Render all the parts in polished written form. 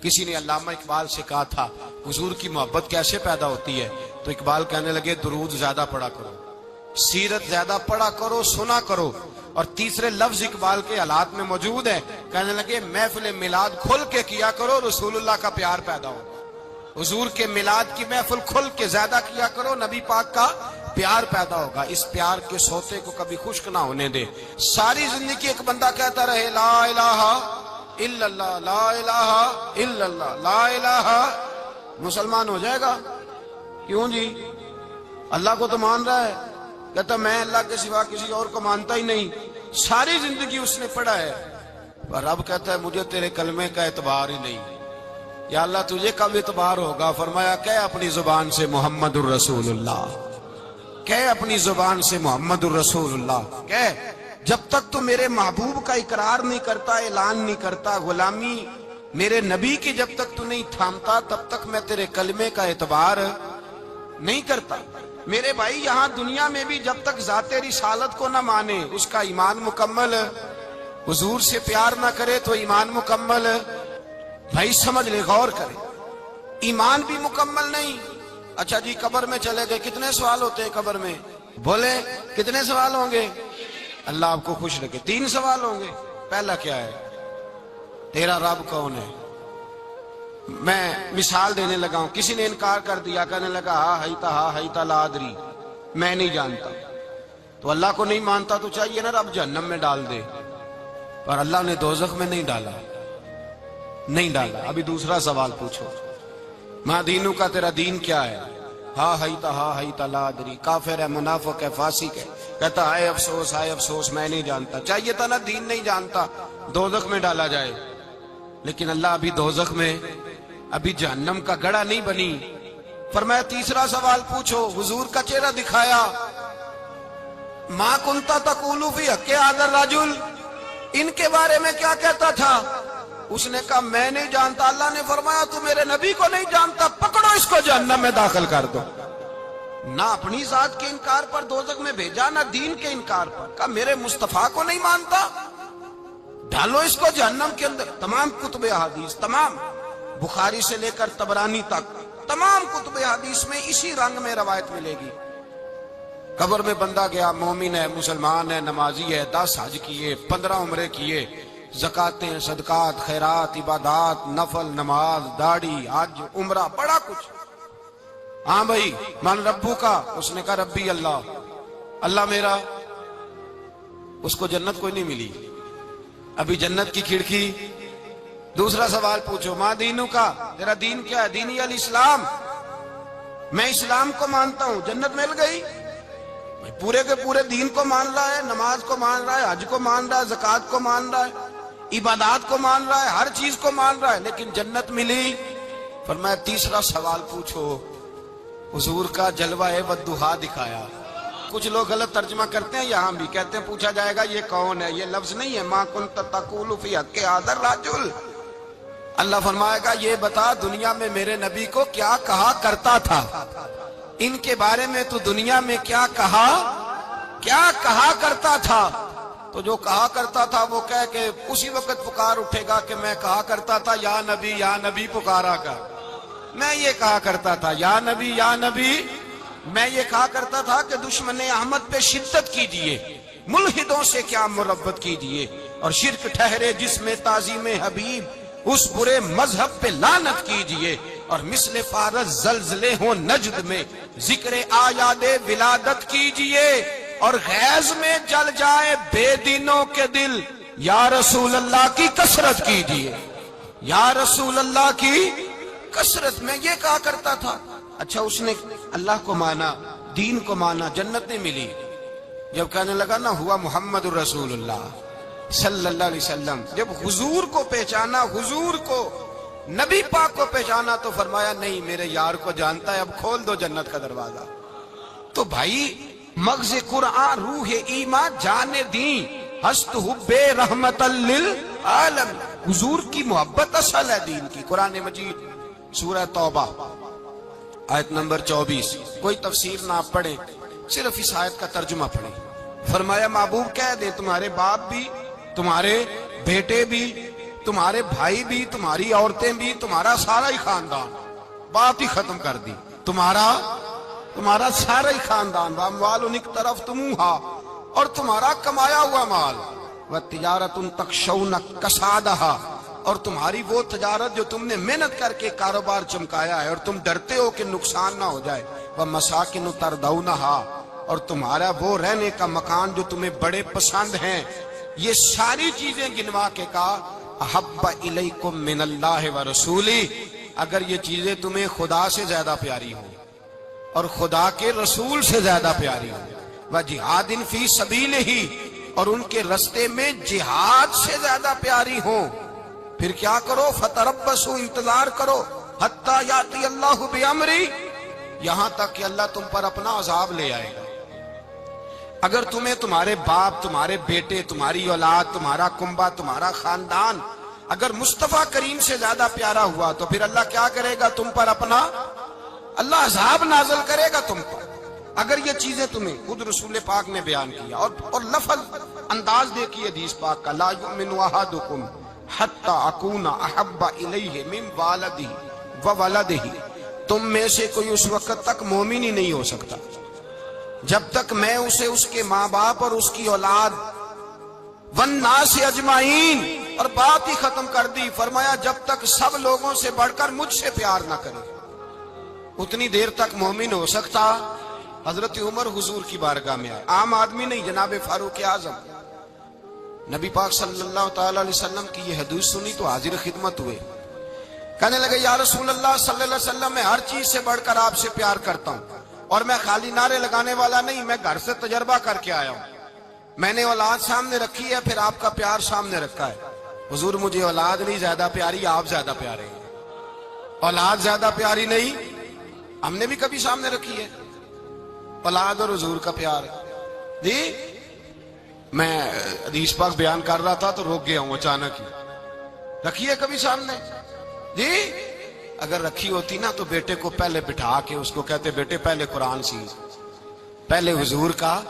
کسی نے علامہ اقبال سے کہا تھا حضور کی محبت کیسے پیدا ہوتی ہے، تو اقبال کہنے لگے درود زیادہ پڑھا کرو، سیرت زیادہ پڑھا کرو، سنا کرو۔ اور تیسرے لفظ اقبال کے حالات میں موجود ہے، کہنے لگے محفل میلاد کھل کے کیا کرو، رسول اللہ کا پیار پیدا ہو۔ حضور کے میلاد کی محفل کھل کے زیادہ کیا کرو، نبی پاک کا پیار پیدا ہوگا۔ اس پیار کے سوتے کو کبھی خشک نہ ہونے دے۔ ساری زندگی ایک بندہ کہتا رہے لا الہ الا اللہ، لا الہ الا اللہ، لا الہ، مسلمان ہو جائے گا؟ کیوں جی؟ اللہ کو تو مان رہا ہے، کہتا میں اللہ کے سوا کسی اور کو مانتا ہی نہیں، ساری زندگی اس نے پڑھا ہے، پر رب کہتا ہے مجھے تیرے کلمے کا اعتبار ہی نہیں۔ یا اللہ تجھے کب اعتبار ہوگا؟ فرمایا کہ اپنی زبان سے محمد الرسول اللہ، کہ اپنی زبان سے محمد الرسول اللہ، کہ جب تک تو میرے محبوب کا اقرار نہیں کرتا، اعلان نہیں کرتا، غلامی میرے نبی کی جب تک تو نہیں تھامتا، تب تک میں تیرے کلمے کا اعتبار نہیں کرتا۔ میرے بھائی یہاں دنیا میں بھی جب تک ذات رسالت کو نہ مانے، اس کا ایمان مکمل، حضور سے پیار نہ کرے تو ایمان مکمل، بھائی سمجھ لے، غور کرے، ایمان بھی مکمل نہیں۔ اچھا جی قبر میں چلے گئے، کتنے سوال ہوتے ہیں قبر میں؟ بولے کتنے سوال ہوں گے؟ اللہ آپ کو خوش رکھے، 3 سوال ہوں گے۔ پہلا کیا ہے؟ تیرا رب کون ہے؟ میں مثال دینے لگا ہوں، کسی نے انکار کر دیا، کہنے لگا ہا ہیتا لا ادری، میں نہیں جانتا، تو اللہ کو نہیں مانتا تو چاہیے نا رب جہنم میں ڈال دے، پر اللہ نے دوزخ میں نہیں ڈالا، نہیں ڈالا۔ ابھی دوسرا سوال پوچھو، ماں دینو کا تیرا دین کیا ہے؟ ہا ہیتا لا ادری، کافر ہے، منافق ہے، فاسق ہے، کہتا ہائے افسوس میں نہیں جانتا، چاہیے تھا نا دین نہیں جانتا دوزخ میں ڈالا جائے، لیکن اللہ ابھی دوزخ میں، ابھی جہنم کا گڑھا نہیں بنی۔ فرمایا تیسرا سوال پوچھو، حضور کا چہرہ دکھایا، ما کنتا تقول فی حق ھذا الرجل، ان کے بارے میں کیا کہتا تھا؟ اس نے کہا میں نہیں جانتا۔ اللہ نے فرمایا تو میرے نبی کو نہیں جانتا، پکڑو اس کو جہنم میں داخل کر دو۔ نہ اپنی ذات کے انکار پر دوزخ میں بھیجا، نہ دین کے انکار پر، کہا میرے مصطفیٰ کو نہیں مانتا، ڈالو اس کو جہنم کے اندر۔ تمام کتب احادیث، تمام بخاری سے لے کر طبرانی تک، تمام کتب احادیث میں اسی رنگ میں روایت ملے گی۔ قبر میں بندہ گیا، مومن ہے، مسلمان ہے، نمازی ہے، 10 حج کیے، 15 عمرے کیے، زکاتیں، صدقات، خیرات، عبادات، نفل، نماز، داڑھی، حج، عمرہ، بڑا کچھ۔ ہاں بھائی من ربو کا، اس نے کہا ربی اللہ، اللہ میرا، اس کو جنت کوئی نہیں ملی، ابھی جنت کی کھڑکی۔ دوسرا سوال پوچھو، ماں دینو کا، تیرا دین کیا ہے؟ دینی الاسلام، میں اسلام کو مانتا ہوں، جنت مل گئی۔ پورے کے پورے دین کو مان رہا ہے، نماز کو مان رہا ہے، حج کو مان رہا ہے، زکات کو مان رہا ہے، عبادات کو مان رہا ہے، ہر چیز کو مان رہا ہے، لیکن جنت ملی۔ فرمایا تیسرا سوال پوچھو، حضور کا جلوہ والضحیٰ دکھایا۔ کچھ لوگ غلط ترجمہ کرتے ہیں، یہاں بھی کہتے ہیں پوچھا جائے گا یہ کون ہے، یہ لفظ نہیں ہے، ما کنت تقول فی حق ھذا الرجل۔ اللہ فرمائے گا یہ بتا دنیا میں میرے نبی کو کیا کہا کرتا تھا، ان کے بارے میں تو دنیا میں کیا کہا کرتا تھا؟ تو جو کہا کرتا تھا وہ کہہ کہ اسی وقت پکار اٹھے گا کہ میں کہا کرتا تھا یا نبی پکارا کر، میں یہ کہا کرتا تھا یا نبی، میں یہ کہا کرتا تھا کہ دشمن احمد پہ شدت کیجئے، ملحدوں سے کیا مربت کیجئے، اور شرک ٹھہرے جس میں تعظیم حبیب، اس برے مذہب پہ لعنت کیجئے، اور مثل فارس زلزلے ہوں نجد میں ذکر آیاد ولادت کیجئے، اور غیظ میں جل جائے بے دینوں کے دل، یا رسول اللہ کی کثرت کیجئے، یا رسول اللہ کی کثرت۔ میں یہ کہا کرتا تھا۔ اچھا اس نے اللہ کو مانا، دین کو مانا، جنت نہیں ملی۔ جب کہنے لگا نا ہوا محمد الرسول اللہ صلی اللہ علیہ وسلم، جب حضور کو پہچانا، حضور کو، نبی پاک کو پہچانا، تو فرمایا نہیں میرے یار کو جانتا ہے، اب کھول دو جنت کا دروازہ۔ تو بھائی مغز قرآن، روح ایمان، جان دین، ہست حب رحمت للعالم، حضور کی محبت اصل ہے دین کی۔ قرآن مجید سورہ توبہ آیت نمبر 24، کوئی تفسیر نہ آپ پڑھیں، صرف اس آیت کا ترجمہ پڑھیں۔ فرمایا محبوب کہہ دیں تمہارے باپ بھی، تمہارے بیٹے بھی، تمہارے بھائی بھی، تمہاری عورتیں بھی، تمہارا سارا ہی خاندان، بات ہی ختم کر دی، تمہارا سارا ہی خاندان، واموال انک طرف تمہا، اور تمہارا کمایا ہوا مال، وتجارت تخشون کسادہا، اور تمہاری وہ تجارت جو تم نے محنت کر کے کاروبار چمکایا ہے اور تم ڈرتے ہو کہ نقصان نہ ہو جائے، ومساکن تردونہا، اور تمہارا وہ رہنے کا مکان جو تمہیں بڑے پسند ہیں، یہ ساری چیزیں گنوا کے کہا احب الیکم من اللہ ورسولہ، اگر یہ چیزیں تمہیں خدا سے زیادہ پیاری ہوں اور خدا کے رسول سے زیادہ پیاری ہوں، وجہاد فی سبیلہ، اور ان کے رستے میں جہاد سے زیادہ پیاری ہوں، پھر کیا کرو؟ فتربصوا، انتظار کرو، حتی یاتی اللہ بامرہ، یہاں تک کہ اللہ تم پر اپنا عذاب لے آئے گا۔ اگر تمہیں تمہارے باپ، تمہارے بیٹے، تمہاری اولاد، تمہارا کنبہ، تمہارا خاندان اگر مصطفیٰ کریم سے زیادہ پیارا ہوا تو پھر اللہ کیا کرے گا تم پر؟ اپنا اللہ عذاب نازل کرے گا تم پر، اگر یہ چیزیں تمہیں، خود رسول پاک نے بیان کیا، اور لفظ انداز دیکھیے حدیث پاک کا، لا یؤمن احدکم حتی اکون احب الیہ من والدہ وولدہ، تم میں سے کوئی اس وقت تک مومن ہی نہیں ہو سکتا جب تک میں اسے اس کے ماں باپ اور اس کی اولاد والناس اجمعین، اور بات ہی ختم کر دی، فرمایا جب تک سب لوگوں سے بڑھ کر مجھ سے پیار نہ کرے اتنی دیر تک مومن ہو سکتا۔ حضرت عمر حضور کی بارگاہ میں آئے، عام آدمی نہیں، جناب فاروق اعظم، نبی پاک صلی اللہ تعالی علیہ وسلم کی یہ حدیث سنی تو حاضر خدمت ہوئے، کہنے لگے یا رسول اللہ صلی اللہ علیہ وسلم، میں ہر چیز سے بڑھ کر آپ سے پیار کرتا ہوں، اور میں خالی نعرے لگانے والا نہیں، میں گھر سے تجربہ کر کے آیا ہوں، میں نے اولاد سامنے رکھی ہے، پھر آپ کا پیار سامنے رکھا ہے، حضور مجھے اولاد نہیں زیادہ پیاری، آپ زیادہ پیارے ہیں، اولاد زیادہ پیاری نہیں، ہم نے بھی کبھی سامنے رکھی ہے اولاد اور حضور کا پیار جی۔ میں حدیث پاک بیان کر رہا تھا تو روک گیا ہوں اچانک ہی، رکھی ہے کبھی سامنے جی؟ اگر رکھی ہوتی نا تو بیٹے کو پہلے بٹھا کے اس کو کہتے بیٹے پہلے قرآن سیکھ، پہلے حضور کا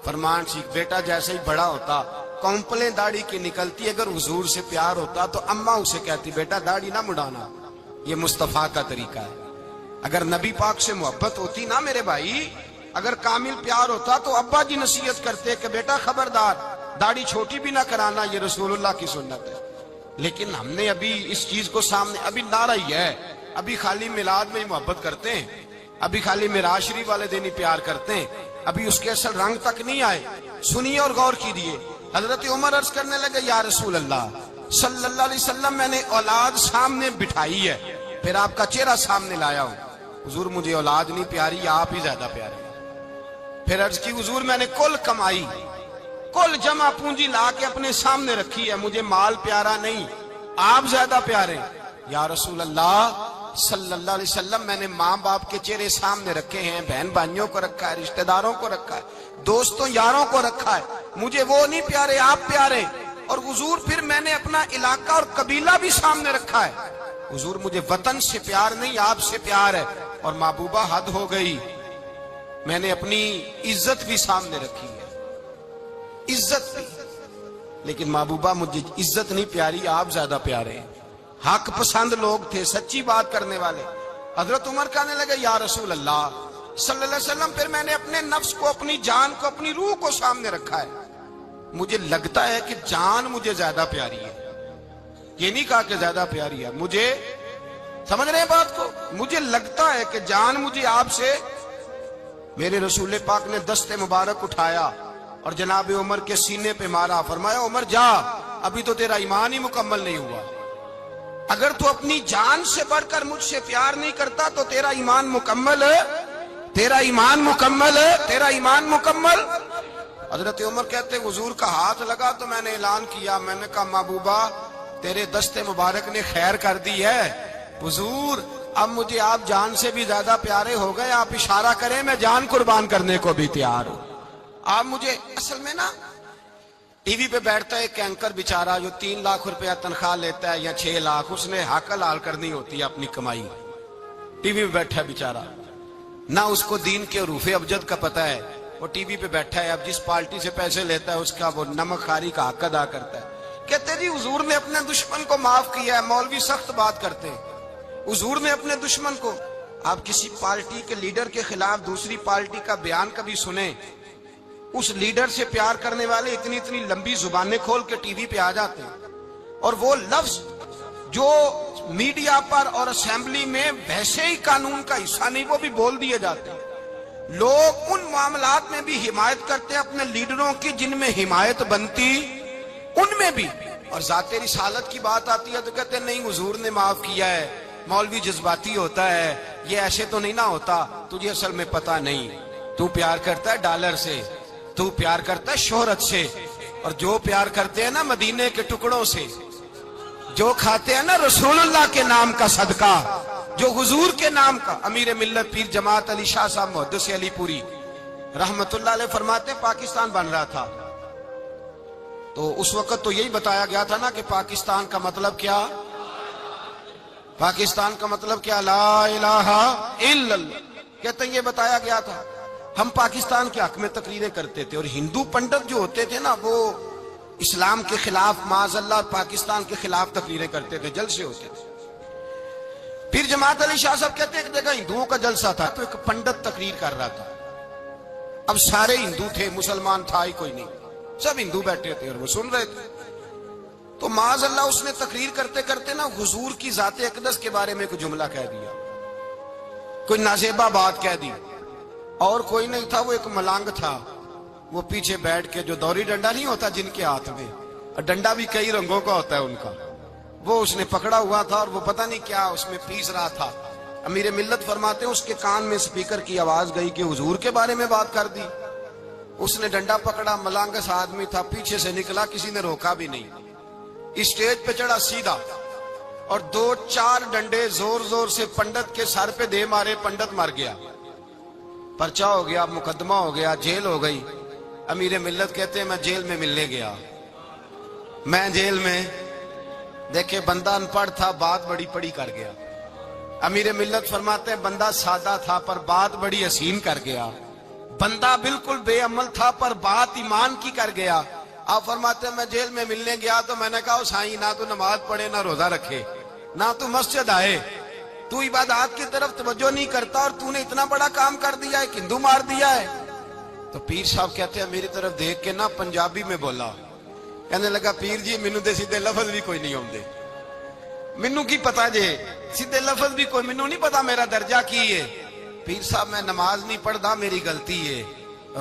فرمان سیکھ۔ بیٹا جیسے ہی بڑا ہوتا، کونپلیں داڑھی کی نکلتی، اگر حضور سے پیار ہوتا تو اماں اسے کہتی بیٹا داڑھی نہ مڑانا، یہ مصطفیٰ کا طریقہ ہے۔ اگر نبی پاک سے محبت ہوتی نا میرے بھائی، اگر کامل پیار ہوتا تو ابا جی نصیحت کرتے کہ بیٹا خبردار داڑھی چھوٹی بھی نہ کرانا، یہ رسول اللہ کی سنت ہے۔ لیکن ہم نے ابھی اس چیز کو سامنے، ابھی نعرہ ہی ہے، ابھی خالی میلاد میں ہی محبت کرتے ہیں، ابھی خالی معراج شریف والے دن ہی پیار کرتے ہیں، ابھی اس کے اصل رنگ تک نہیں آئے۔ سنیے اور غور کیجیے، حضرت عمر عرض کرنے لگے یا رسول اللہ صلی اللہ علیہ وسلم، میں نے اولاد سامنے بٹھائی ہے، پھر آپ کا چہرہ سامنے لایا ہوں، حضور مجھے اولاد نہیں پیاری، آپ ہی زیادہ پیارے۔ پھر عرض کی حضور میں نے کل کمائی، کل جمع پونجی لا کے اپنے سامنے رکھی ہے، مجھے مال پیارا نہیں، آپ زیادہ پیارے۔ یا رسول اللہ صلی اللہ علیہ وسلم، میں نے ماں باپ کے چہرے سامنے رکھے ہیں، بہن بھائیوں کو رکھا ہے، رشتہ داروں کو رکھا ہے، دوستوں یاروں کو رکھا ہے، مجھے وہ نہیں پیارے، آپ پیارے۔ اور حضور پھر میں نے اپنا علاقہ اور قبیلہ بھی سامنے رکھا ہے، حضور مجھے وطن سے پیار نہیں، آپ سے پیار ہے۔ اور محبوبہ حد ہو گئی، میں نے اپنی عزت بھی سامنے رکھی ہے، عزت بھی، لیکن محبوبہ مجھے عزت نہیں پیاری، آپ زیادہ پیارے ہیں۔ حق پسند لوگ تھے، سچی بات کرنے والے۔ حضرت عمر کہنے لگے یا رسول اللہ صلی اللہ علیہ وسلم، پھر میں نے اپنے نفس کو، اپنی جان کو، اپنی روح کو سامنے رکھا ہے، مجھے لگتا ہے کہ جان مجھے زیادہ پیاری ہے، یہ نہیں کہا کہ زیادہ پیاری ہے، مجھے، سمجھ رہے ہیں بات کو، مجھے لگتا ہے کہ جان مجھے آپ سے۔ میرے رسول پاک نے دست مبارک اٹھایا اور جناب عمر کے سینے پہ مارا، فرمایا عمر جا، ابھی تو تیرا ایمان ہی مکمل نہیں ہوا، اگر تو اپنی جان سے بڑھ کر مجھ سے پیار نہیں کرتا تو تیرا ایمان مکمل ہے، تیرا ایمان مکمل ہے، تیرا ایمان مکمل۔ حضرت عمر کہتے حضور کا ہاتھ لگا تو میں نے اعلان کیا، میں نے کہا محبوبہ تیرے دست مبارک نے خیر کر دی ہے، حضور اب مجھے آپ جان سے بھی زیادہ پیارے ہو گئے، آپ اشارہ کریں میں جان قربان کرنے کو بھی تیار ہوں۔ آپ مجھے، اصل میں نا ٹی وی پہ بیٹھتا ہے ایک اینکر بیچارہ جو 3 لاکھ روپیہ تنخواہ لیتا ہے یا 6 لاکھ، اس نے حق حلال کرنی ہوتی ہے اپنی کمائی، ٹی وی پہ بیٹھا ہے بیچارہ، نہ اس کو دین کے حروف ابجد کا پتہ ہے، وہ ٹی وی پہ بیٹھا ہے، اب جس پارٹی سے پیسے لیتا ہے اس کا وہ نمک خاری کا حق ادا کرتا ہے، کہتے جی حضور نے اپنے دشمن کو معاف کیا ہے. مولوی سخت بات کرتے ہیں. حضور نے اپنے دشمن کو. آپ کسی پارٹی کے لیڈر کے خلاف دوسری پارٹی کا بیان کبھی سنیں, اس لیڈر سے پیار کرنے والے اتنی اتنی لمبی زبانیں کھول کے ٹی وی پہ آ جاتے ہیں, اور وہ لفظ جو میڈیا پر اور اسمبلی میں ویسے ہی قانون کا حصہ نہیں وہ بھی بول دیے جاتے ہیں. لوگ ان معاملات میں بھی حمایت کرتے ہیں اپنے لیڈروں کی جن میں حمایت بنتی ان میں بھی, اور ذات رسالت کی بات آتی ہے تو کہتے ہیں نہیں حضور نے معاف کیا ہے, مولوی جذباتی ہوتا ہے, یہ ایسے تو نہیں نہ ہوتا, تجھے اصل میں پتا نہیں, تو پیار کرتا ہے ڈالر سے, تو پیار کرتا ہے شہرت سے, اور جو پیار کرتے ہیں نا مدینے کے ٹکڑوں سے, جو کھاتے ہیں نا رسول اللہ کے نام کا صدقہ, جو حضور کے نام کا. امیر ملت پیر جماعت علی شاہ صاحب محدث علی پوری رحمت اللہ علیہ فرماتے ہیں پاکستان بن رہا تھا تو اس وقت تو یہی بتایا گیا تھا نا کہ پاکستان کا مطلب کیا, پاکستان کا مطلب کیا, لا الہ الا اللہ. کہتے ہیں یہ بتایا گیا تھا. ہم پاکستان کے حق میں تقریریں کرتے تھے, اور ہندو پنڈت جو ہوتے تھے نا وہ اسلام کے خلاف معاذ اللہ پاکستان کے خلاف تقریریں کرتے تھے, جلسے ہوتے تھے. پھر جماعت علی شاہ صاحب کہتے ہیں ایک جگہ ہندوؤں کا جلسہ تھا تو ایک پنڈت تقریر کر رہا تھا. اب سارے ہندو تھے, مسلمان تھا ہی کوئی نہیں, سب ہندو بیٹھے تھے اور وہ سن رہے تھے. تو معاذ اللہ اس نے تقریر کرتے کرتے نا حضور کی ذات اقدس کے بارے میں کوئی جملہ کہہ دیا, کوئی نازیبہ بات کہہ دی, اور کوئی نہیں تھا, وہ ایک ملنگ تھا, وہ پیچھے بیٹھ کے, جو دوری ڈنڈا نہیں ہوتا جن کے ہاتھ میں, اور ڈنڈا بھی کئی رنگوں کا ہوتا ہے ان کا, وہ اس نے پکڑا ہوا تھا اور وہ پتہ نہیں کیا اس میں پیس رہا تھا. امیر ملت فرماتے ہیں اس کے کان میں سپیکر کی آواز گئی کہ حضور کے بارے میں بات کر دی. اس نے ڈنڈا پکڑا, ملنگس آدمی تھا, پیچھے سے نکلا, کسی نے روکا بھی نہیں, اسٹیج پہ چڑھا سیدھا, اور 2-4 ڈنڈے زور زور سے پنڈت کے سر پہ دے مارے, پنڈت مر گیا, پرچہ ہو گیا, مقدمہ ہو گیا, جیل ہو گئی. امیر ملت کہتے ہیں میں جیل میں ملنے گیا, میں جیل میں دیکھے بندہ ان پڑھ تھا, بات بڑی پڑی کر گیا. امیر ملت فرماتے ہیں بندہ سادہ تھا پر بات بڑی حسین کر گیا, بندہ بالکل بے عمل تھا پر بات ایمان کی کر گیا. آپ فرماتے ہیں میں جیل میں ملنے گیا تو میں نے کہا سائیں نہ تو نماز پڑھے نہ روزہ رکھے نہ تو مسجد آئے, تو عبادات کی طرف توجہ نہیں کرتا, اور تو نے اتنا بڑا کام کر دیا ہے, ہندو مار دیا ہے. تو پیر صاحب کہتے ہیں میری طرف دیکھ کے نا پنجابی میں بولا, کہنے لگا پیر جی مینوں دے سیدھے لفظ بھی کوئی نہیں آتے, مینوں کی پتا جے سیدھے لفظ بھی کوئی, مینوں نہیں پتا میرا درجہ کی ہے. پیر صاحب میں نماز نہیں پڑھدا میری غلطی ہے,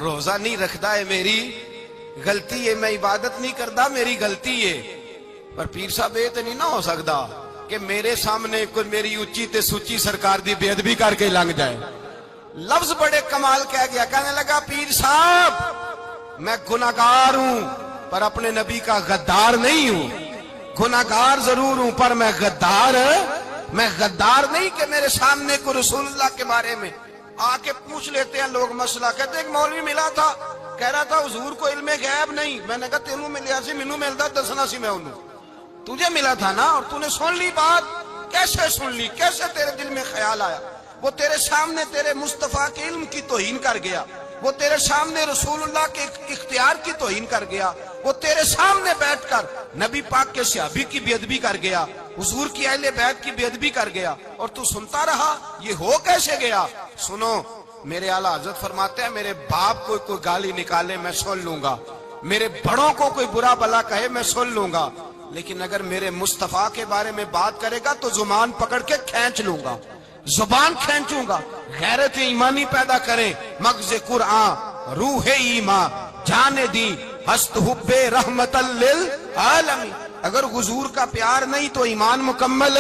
روزہ نہیں رکھدا ہے میری غلطی ہے, میں عبادت نہیں کردا میری غلطی ہے, پر پیر صاحب یہ تو نہیں نہ ہو سکتا کہ میرے سامنے کوئی میری اچھی تے سچی سرکار دی بے ادبی کر کے لنگ جائے. لفظ بڑے کمال کہہ گیا, کہنے لگا پیر صاحب میں گناہگار ہوں پر اپنے نبی کا غدار نہیں ہوں, گناہگار ضرور ہوں پر میں غدار نہیں کہ میرے سامنے کو رسول اللہ کے بارے میں آ کے پوچھ لیتے ہیں لوگ مسئلہ. کہتے ہیں ایک مولوی ملا تھا, کہہ رہا تھا حضور کو علم غیب نہیں. میں نے کہا تینوں ملیا سی, مینوں ملدا دسنا سی, میں انہوں تجھے ملا تھا نا, اور تو نے سن لی بات, کیسے سن لی, کیسے تیرے دل میں خیال آیا. وہ تیرے سامنے تیرے مصطفیٰ کے علم کی توہین کر گیا, وہ تیرے سامنے رسول اللہ کے اختیار کی توہین کر گیا, وہ تیرے سامنے بیٹھ کر نبی پاک کے صحابی کی بے ادبی کر گیا, حضور کی اہل بیت کی بے ادبی کر گیا, اور تو سنتا رہا. یہ ہو کیسے گیا؟ سنو, میرے اعلیٰ حضرت فرماتے ہیں میرے باپ کو کوئی گالی نکالے میں سن لوں گا, میرے بڑوں کو کوئی برا بلا کہے میں سن لوں گا, لیکن اگر میرے مصطفیٰ کے بارے میں بات کرے گا تو زبان پکڑ کے کھینچ لوں گا, زبان کھینچوں گا. غیرت ایمانی پیدا کریں, مغز قرآن روح ایمان جان دی ہست حب رحمت للعالمین. اگر حضور کا پیار نہیں تو ایمان مکمل,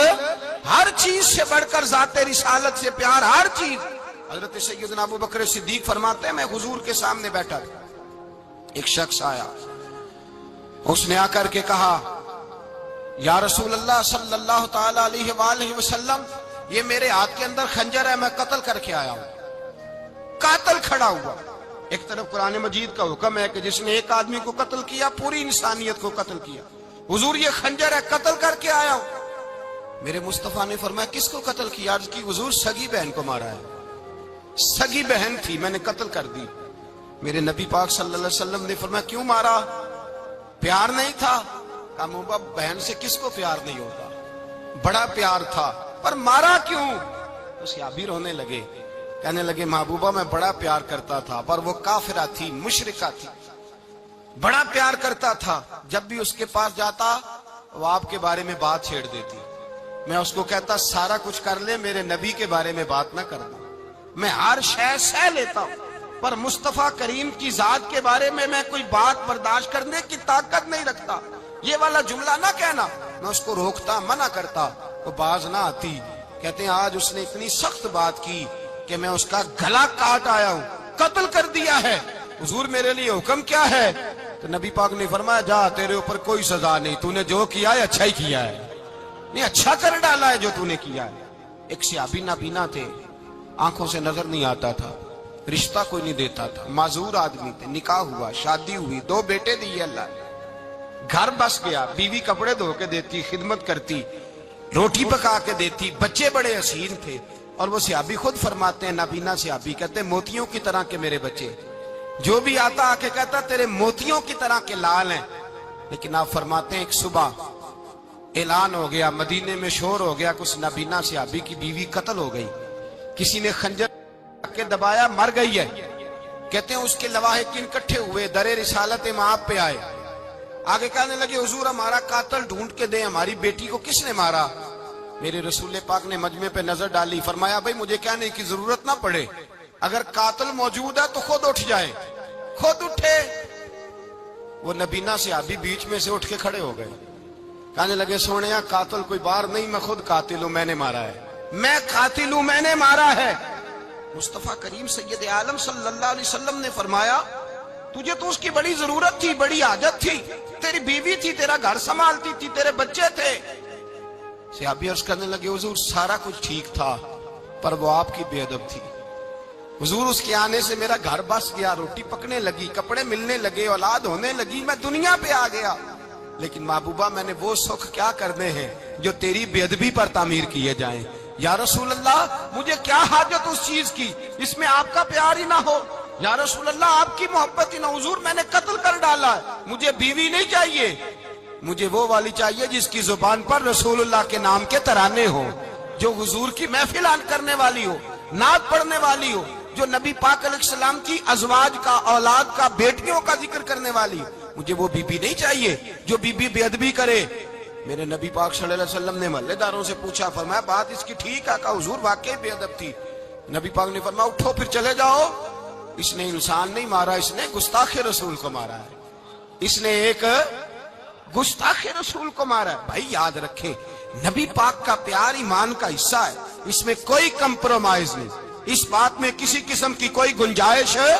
ہر چیز سے بڑھ کر ذات رسالت سے پیار, ہر چیز. حضرت سیدنا ابو بکر صدیق فرماتے ہیں میں حضور کے سامنے بیٹھا تھا, ایک شخص آیا, اس نے آ کر کے کہا یا رسول اللہ صلی اللہ تعالی علیہ وآلہ وسلم, یہ میرے ہاتھ کے اندر خنجر ہے, میں قتل کر کے آیا ہوں. قاتل کھڑا ہوا. ایک طرف قرآن مجید کا حکم ہے کہ جس نے ایک آدمی کو قتل کیا پوری انسانیت کو قتل کیا. حضور یہ خنجر ہے, قتل کر کے آیا ہوں. میرے مصطفیٰ نے فرمایا کس کو قتل کیا؟ عرض کی حضور سگی بہن کو مارا ہے, سگی بہن تھی میں نے قتل کر دی. میرے نبی پاک صلی اللہ علیہ وسلم نے فرمایا کیوں مارا؟ پیار نہیں تھا؟ کہا محبوبہ بہن سے کس کو پیار نہیں ہوتا, بڑا پیار تھا, پر مارا کیوں؟ تو صحابی رونے لگے, کہنے لگے محبوبہ میں بڑا پیار کرتا تھا, پر وہ کافرہ تھی, مشرکہ تھی, بڑا پیار کرتا تھا. جب بھی اس کے پاس جاتا وہ آپ کے بارے میں بات چھیڑ دیتی. میں اس کو کہتا سارا کچھ کر لے, میرے نبی کے بارے میں بات نہ کرنا. میں ہر شے سہ لیتا ہوں, پر مصطفیٰ کریم کی ذات کے بارے میں کوئی بات برداشت کرنے کی طاقت نہیں رکھتا. یہ والا جملہ نہ کہنا. میں اس کو روکتا, منع کرتا, وہ باز نہ آتی. کہتے ہیں آج اس نے اتنی سخت بات کی کہ میں اس کا گلا کاٹ آیا ہوں, قتل کر دیا ہے. حضور میرے لیے حکم کیا ہے؟ تو نبی پاک نے فرمایا جا, تیرے اوپر کوئی سزا نہیں, تو نے جو کیا ہے اچھا ہی کیا ہے, نہیں اچھا کر ڈالا ہے جو تو نے کیا ہے. ایک صحابی نابینا تھے, آنکھوں سے نظر نہیں آتا تھا, رشتہ کوئی نہیں دیتا تھا, معذور آدمی تھے. نکاح ہوا, شادی ہوئی, 2 بیٹے دیے اللہ نے, گھر بس گیا. بیوی کپڑے دھو کے دیتی, خدمت کرتی, روٹی پکا کے دیتی, بچے بڑے حسین تھے. اور وہ صحابی خود فرماتے ہیں, نابینا صحابی کہتے ہیں موتیوں کی طرح کے میرے بچے, جو بھی آتا آ کے کہتا تیرے موتیوں کی طرح کے لال ہیں. لیکن آپ فرماتے ہیں ایک صبح اعلان ہو گیا, مدینے میں شور ہو گیا کہ اس نابینا صحابی کی بیوی قتل ہو گئی, کسی نے خنجر کے دبایا, مر گئی ہے. کہتے ہیں اس کے لواحقین اکٹھے ہوئے, در رسالت مآب پہ آئے. آگے کہنے لگے حضور ہمارا قاتل ڈھونڈ کے دیں, ہماری بیٹی کو کس نے مارا؟ میرے رسول پاک نے مجمع پہ نظر ڈالی, فرمایا بھائی مجھے کہنے کی ضرورت نہ پڑے, اگر قاتل موجود ہے تو خود اٹھ جائے. خود اٹھے. وہ نبینا صحابی بیچ میں سے اٹھ کے کھڑے ہو گئے, کہنے لگے سونیا قاتل کوئی باہر نہیں, میں خود قاتل ہوں, میں نے مارا ہے, میں قاتل ہوں, میں نے مارا ہے. مصطفیٰ کریم سید عالم صلی اللہ علیہ وسلم نے فرمایا تجھے تو اس کی بڑی ضرورت تھی, بڑی حاجت تھی, تیری بیوی تھی, تیرا گھر سنبھالتی تھی, تیرے بچے تھے. صحابی عرض کرنے لگے حضور سارا کچھ ٹھیک تھا, پر وہ آپ کی بے ادب تھی. حضور اس کے آنے سے میرا گھر بس گیا, روٹی پکنے لگی, کپڑے ملنے لگے, اولاد ہونے لگی, میں دنیا پہ آ گیا. لیکن محبوبہ میں نے وہ سکھ کیا کرنے ہیں جو تیری بے ادبی پر تعمیر کیے جائیں. یا رسول اللہ مجھے کیا حاجت اس چیز کی جس میں آپ کا پیار ہی نہ ہو. یا رسول اللہ آپ کی محبت ہی نہ. حضور میں نے قتل کر ڈالا ہے, مجھے بیوی نہیں چاہیے, مجھے وہ والی چاہیے جس کی زبان پر رسول اللہ کے نام کے ترانے ہو, جو حضور کی محفل کرنے والی ہو, نعت پڑھنے والی ہو, جو نبی پاک علیہ السلام کی ازواج کا, اولاد کا, بیٹیوں کا ذکر کرنے والی ہو. مجھے وہ بی بی نہیں چاہیے جو بی بی بے ادبی کرے. میرے نبی پاک صلی اللہ علیہ وسلم نے محلے داروں سے پوچھا, فرمایا بات اس کی ٹھیک ہے؟ کہا حضور واقعی بے ادب تھی. نبی پاک نے فرمایا اٹھو پھر چلے جاؤ, اس نے انسان نہیں مارا, اس نے گستاخ رسول کو مارا ہے, اس نے ایک گستاخ رسول کو مارا ہے. بھائی یاد رکھیں نبی پاک کا پیار ایمان کا حصہ ہے, اس میں کوئی کمپرومائز نہیں, اس بات میں کسی قسم کی کوئی گنجائش ہے.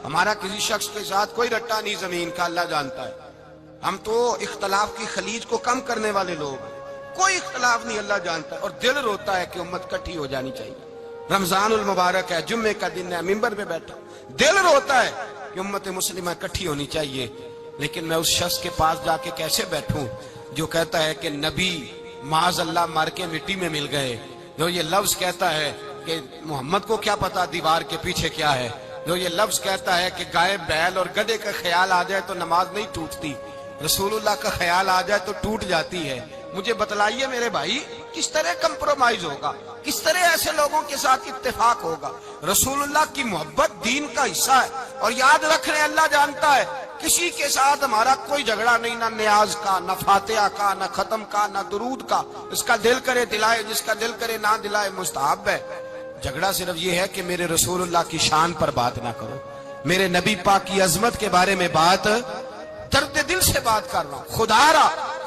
ہمارا کسی شخص کے ساتھ کوئی رٹا نہیں زمین کا, اللہ جانتا ہے. ہم تو اختلاف کی خلیج کو کم کرنے والے لوگ ہیں, کوئی اختلاف نہیں, اللہ جانتا ہے. اور دل روتا ہے کہ امت کٹھی ہو جانی چاہیے. رمضان المبارک ہے, جمعے کا دن ہے, منبر پہ بیٹھا, دل روتا ہے کہ امت مسلمہ کٹھی ہونی چاہیے. لیکن میں اس شخص کے پاس جا کے کیسے بیٹھوں جو کہتا ہے کہ نبی معاذ اللہ مر کے مٹی میں مل گئے, جو یہ لفظ کہتا ہے کہ محمد کو کیا پتا دیوار کے پیچھے کیا ہے, جو یہ لفظ کہتا ہے کہ گائے, بیل اور گدھے کا خیال آ جائے تو نماز نہیں ٹوٹتی, رسول اللہ کا خیال آ جائے تو ٹوٹ جاتی ہے. مجھے بتلائیے میرے بھائی کس طرح کمپرومائز ہوگا, کس طرح ایسے لوگوں کے ساتھ اتفاق ہوگا؟ رسول اللہ کی محبت دین کا حصہ ہے. اور یاد رکھ رہے اللہ جانتا ہے کسی کے ساتھ ہمارا کوئی جھگڑا نہیں, نہ نیاز کا, نہ فاتحہ کا, نہ ختم کا, نہ درود کا. اس کا دل کرے دلائے, جس کا دل کرے نہ دلائے, مستحب ہے. جھگڑا صرف یہ ہے کہ میرے رسول اللہ کی شان پر بات نہ کرو, میرے نبی پاک کی عظمت کے بارے میں بات, درد دل سے بات کر رہا ہوں.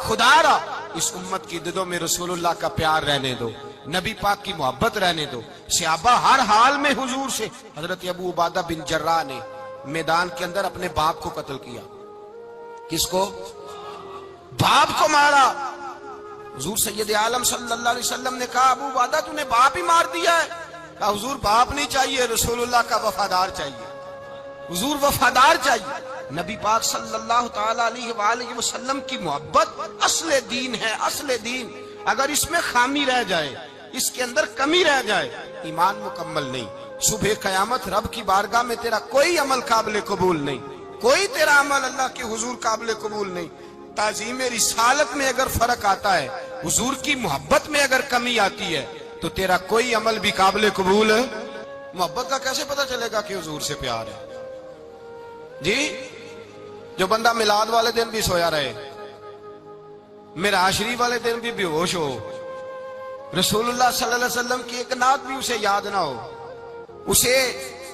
خدا را اس امت کی دلوں میں رسول اللہ کا پیار رہنے دو, نبی پاک کی محبت رہنے دو. صحابہ ہر حال میں حضور سے. حضرت ابو عبادہ بن جراح نے میدان کے اندر اپنے باپ کو قتل کیا. کس کو؟ باپ کو مارا. حضور سید عالم صلی اللہ علیہ وسلم نے کہا ابو عبادہ تو نے باپ ہی مار دیا ہے. کہا حضور باپ نہیں چاہیے, رسول اللہ کا وفادار چاہیے, حضور وفادار چاہیے. نبی پاک صلی اللہ تعالی علیہ وآلہ وسلم کی محبت اصل دین ہے, اصل دین. اگر اس میں خامی رہ جائے, اس کے اندر کمی رہ جائے, ایمان مکمل نہیں. صبح قیامت رب کی بارگاہ میں تیرا کوئی عمل قابل قبول نہیں, کوئی تیرا عمل اللہ کے حضور قابل قبول نہیں. تعظیم رسالت میں اگر فرق آتا ہے، حضور کی محبت میں اگر کمی آتی ہے، تو تیرا کوئی عمل بھی قابل قبول ہے۔ محبت کا کیسے پتہ چلے گا کہ حضور سے پیار ہے؟ جی، جو بندہ میلاد والے دن بھی سویا رہے، معراج شریف والے دن بھی بے ہوش ہو، رسول اللہ صلی اللہ علیہ وسلم کی ایک نعت بھی اسے یاد نہ ہو، اسے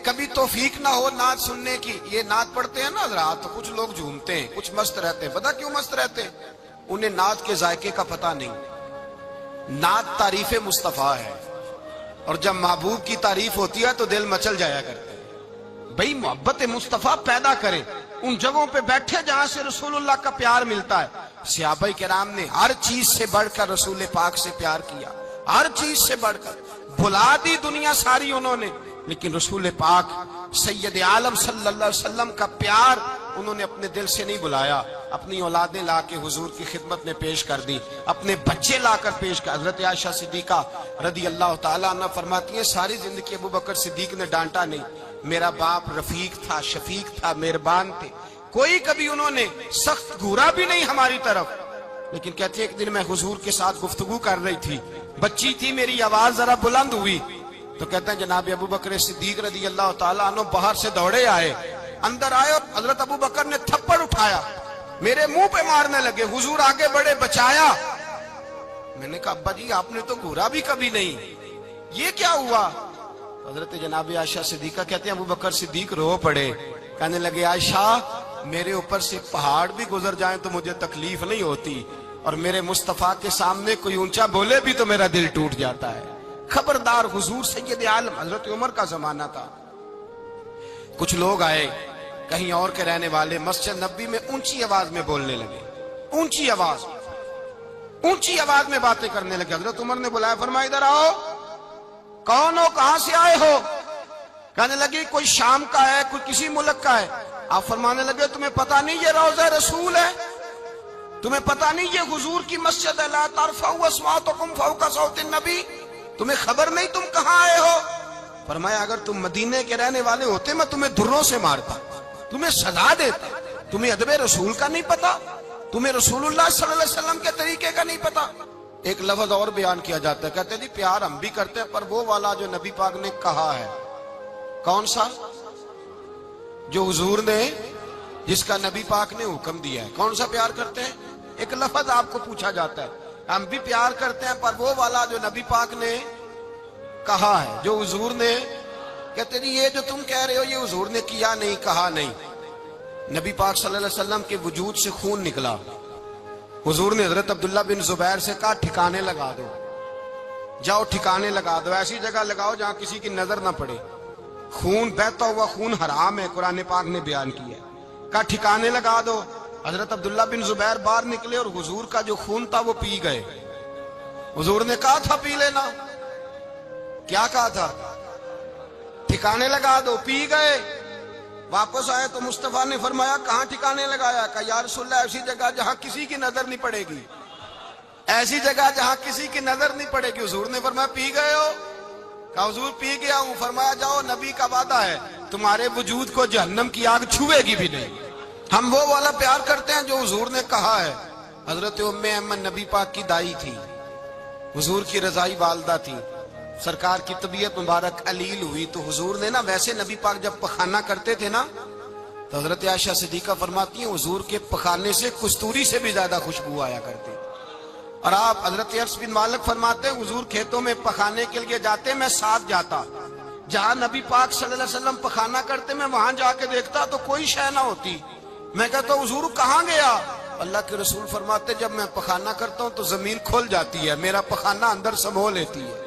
کبھی توفیق نہ ہو نعت سننے کی۔ یہ نعت پڑھتے ہیں نا حضرات، تو کچھ لوگ جھومتے ہیں، کچھ مست رہتے ہیں۔ پتہ کیوں مست رہتے ہیں؟ انہیں نعت کے ذائقے کا پتہ نہیں۔ نعت تعریف مصطفیٰ ہے، اور جب محبوب کی تعریف ہوتی ہے تو دل مچل جایا کرتے ہیں۔ بھئی محبت مصطفیٰ پیدا کریں ان جگہوں پہ بیٹھے جہاں سے رسول اللہ کا پیار ملتا ہے۔ صحابہ کرام نے ہر چیز سے بڑھ کر رسول پاک سے پیار کیا، ہر چیز سے بڑھ کر۔ بھلا دی دنیا ساری انہوں نے، لیکن رسول پاک سید عالم صلی اللہ علیہ وسلم کا پیار انہوں نے اپنے دل سے نہیں بلایا۔ اپنی اولادیں لا کے حضور کی خدمت میں پیش کر دی، اپنے بچے لا کر پیش کر۔ حضرت عائشہ صدیقہ رضی اللہ تعالیٰ عنہ فرماتی ہیں ساری زندگی ابو بکر صدیق نے ڈانٹا نہیں، میرا باپ رفیق تھا، شفیق تھا، مہربان تھے، کوئی کبھی انہوں نے سخت گھورا بھی نہیں ہماری طرف۔ لیکن کہتے ہیں ایک دن میں حضور کے ساتھ گفتگو کر رہی تھی، بچی تھی، میری آواز ذرا بلند ہوئی تو کہتے ہیں جناب ابو بکر صدیق رضی اللہ تعالیٰ عنہ باہر سے دوڑے آئے، اندر آئے اور حضرت ابو بکر نے تھپڑ اٹھایا، میرے منہ پہ مارنے لگے۔ حضور آگے بڑھے، بچایا۔ میں نے کہا ابا جی آپ نے تو گھورا بھی کبھی نہیں، یہ کیا ہوا؟ حضرت جناب عائشہ صدیقہ کہتے ہیں ابو بکر صدیق رو پڑے، کہنے لگے عائشہ میرے اوپر سے پہاڑ بھی گزر جائیں تو مجھے تکلیف نہیں ہوتی، اور میرے مصطفیٰ کے سامنے کوئی اونچا بولے بھی تو میرا دل ٹوٹ جاتا ہے۔ خبردار، حضور سید عالم، حضرت عمر کا زمانہ تھا، کچھ لوگ آئے کہیں اور کے رہنے والے، مسجد نبوی میں اونچی آواز میں بولنے لگے، اونچی آواز میں باتیں کرنے لگے۔ حضرت عمر نے بلایا، فرمایا ادھر آؤ، کون ہو، کہاں سے آئے ہو؟ کہنے لگے کوئی شام کا ہے، کوئی کسی ملک کا ہے۔ آپ فرمانے لگے تمہیں پتہ نہیں یہ روضہ رسول ہے؟ تمہیں پتہ نہیں یہ حضور کی مسجد ہے؟ لا ترفعوا اصواتکم فوق صوت النبی، تمہیں خبر نہیں تم کہاں آئے ہو؟ فرمایا اگر تم مدینے کے رہنے والے ہوتے میں تمہیں دروں سے مارتا، تمہیں سزا دیتا۔ تمہیں ادب رسول کا نہیں پتا، تمہیں رسول اللہ صلی اللہ علیہ وسلم کے طریقے کا نہیں پتا۔ ایک لفظ اور بیان کیا جاتا ہے، کہتے ہیں جی پیار ہم بھی کرتے ہیں پر وہ والا جو نبی پاک نے کہا ہے۔ کون سا؟ جو حضور نے، جس کا نبی پاک نے حکم دیا ہے۔ کون سا پیار کرتے ہیں؟ ایک لفظ آپ کو پوچھا جاتا ہے، ہم بھی پیار کرتے ہیں پر وہ والا جو نبی پاک نے کہا ہے، جو حضور نے۔ کہتے ہیں یہ جو تم کہہ رہے ہو یہ حضور نے کیا نہیں، کہا نہیں۔ نبی پاک صلی اللہ علیہ وسلم کے وجود سے خون نکلا، حضور نے حضرت عبداللہ بن زبیر سے کہا ٹھکانے لگا دو، جاؤ ٹھکانے لگا دو، ایسی جگہ لگاؤ جہاں کسی کی نظر نہ پڑے۔ خون بہتا ہوا خون حرام ہے، قرآن پاک نے بیان کیا ہے، کہا ٹھکانے لگا دو۔ حضرت عبداللہ بن زبیر باہر نکلے اور حضور کا جو خون تھا وہ پی گئے۔ حضور نے کہا تھا پی لینا، کیا کہا تھا؟ ٹھکانے لگا دو، پی گئے۔ واپس آئے تو مصطفیٰ نے فرمایا کہاں ٹھکانے لگایا؟ کہا یا رسول اللہ ایسی جگہ جہاں کسی کی نظر نہیں پڑے گی، ایسی جگہ جہاں کسی کی نظر نہیں پڑے گی۔ حضور نے فرمایا پی گئے ہو؟ کہا حضور پی گیا ہوں۔ فرمایا جاؤ نبی کا وعدہ ہے تمہارے وجود کو جہنم کی آگ چھوئے گی بھی نہیں۔ ہم وہ والا پیار کرتے ہیں جو حضور نے کہا ہے۔ حضرت ام ایمن نبی پاک کی دائی تھی، حضور کی رضائی والدہ تھی، سرکار کی طبیعت مبارک علیل ہوئی تو حضور نے نا، ویسے نبی پاک جب پخانہ کرتے تھے نا تو حضرت عائشہ صدیقہ فرماتی ہیں حضور کے پخانے سے کستوری سے بھی زیادہ خوشبو آیا کرتی۔ اور آپ حضرت انس بن مالک فرماتے ہیں حضور کھیتوں میں پخانے کے لیے جاتے، میں ساتھ جاتا، جہاں نبی پاک صلی اللہ علیہ وسلم پخانہ کرتے میں وہاں جا کے دیکھتا تو کوئی شے نہ ہوتی۔ میں کہتا ہوں حضور کہاں گیا؟ اللہ کے رسول فرماتے جب میں پخانہ کرتا ہوں تو زمین کھل جاتی ہے، میرا پخانہ اندر سمو لیتی ہے۔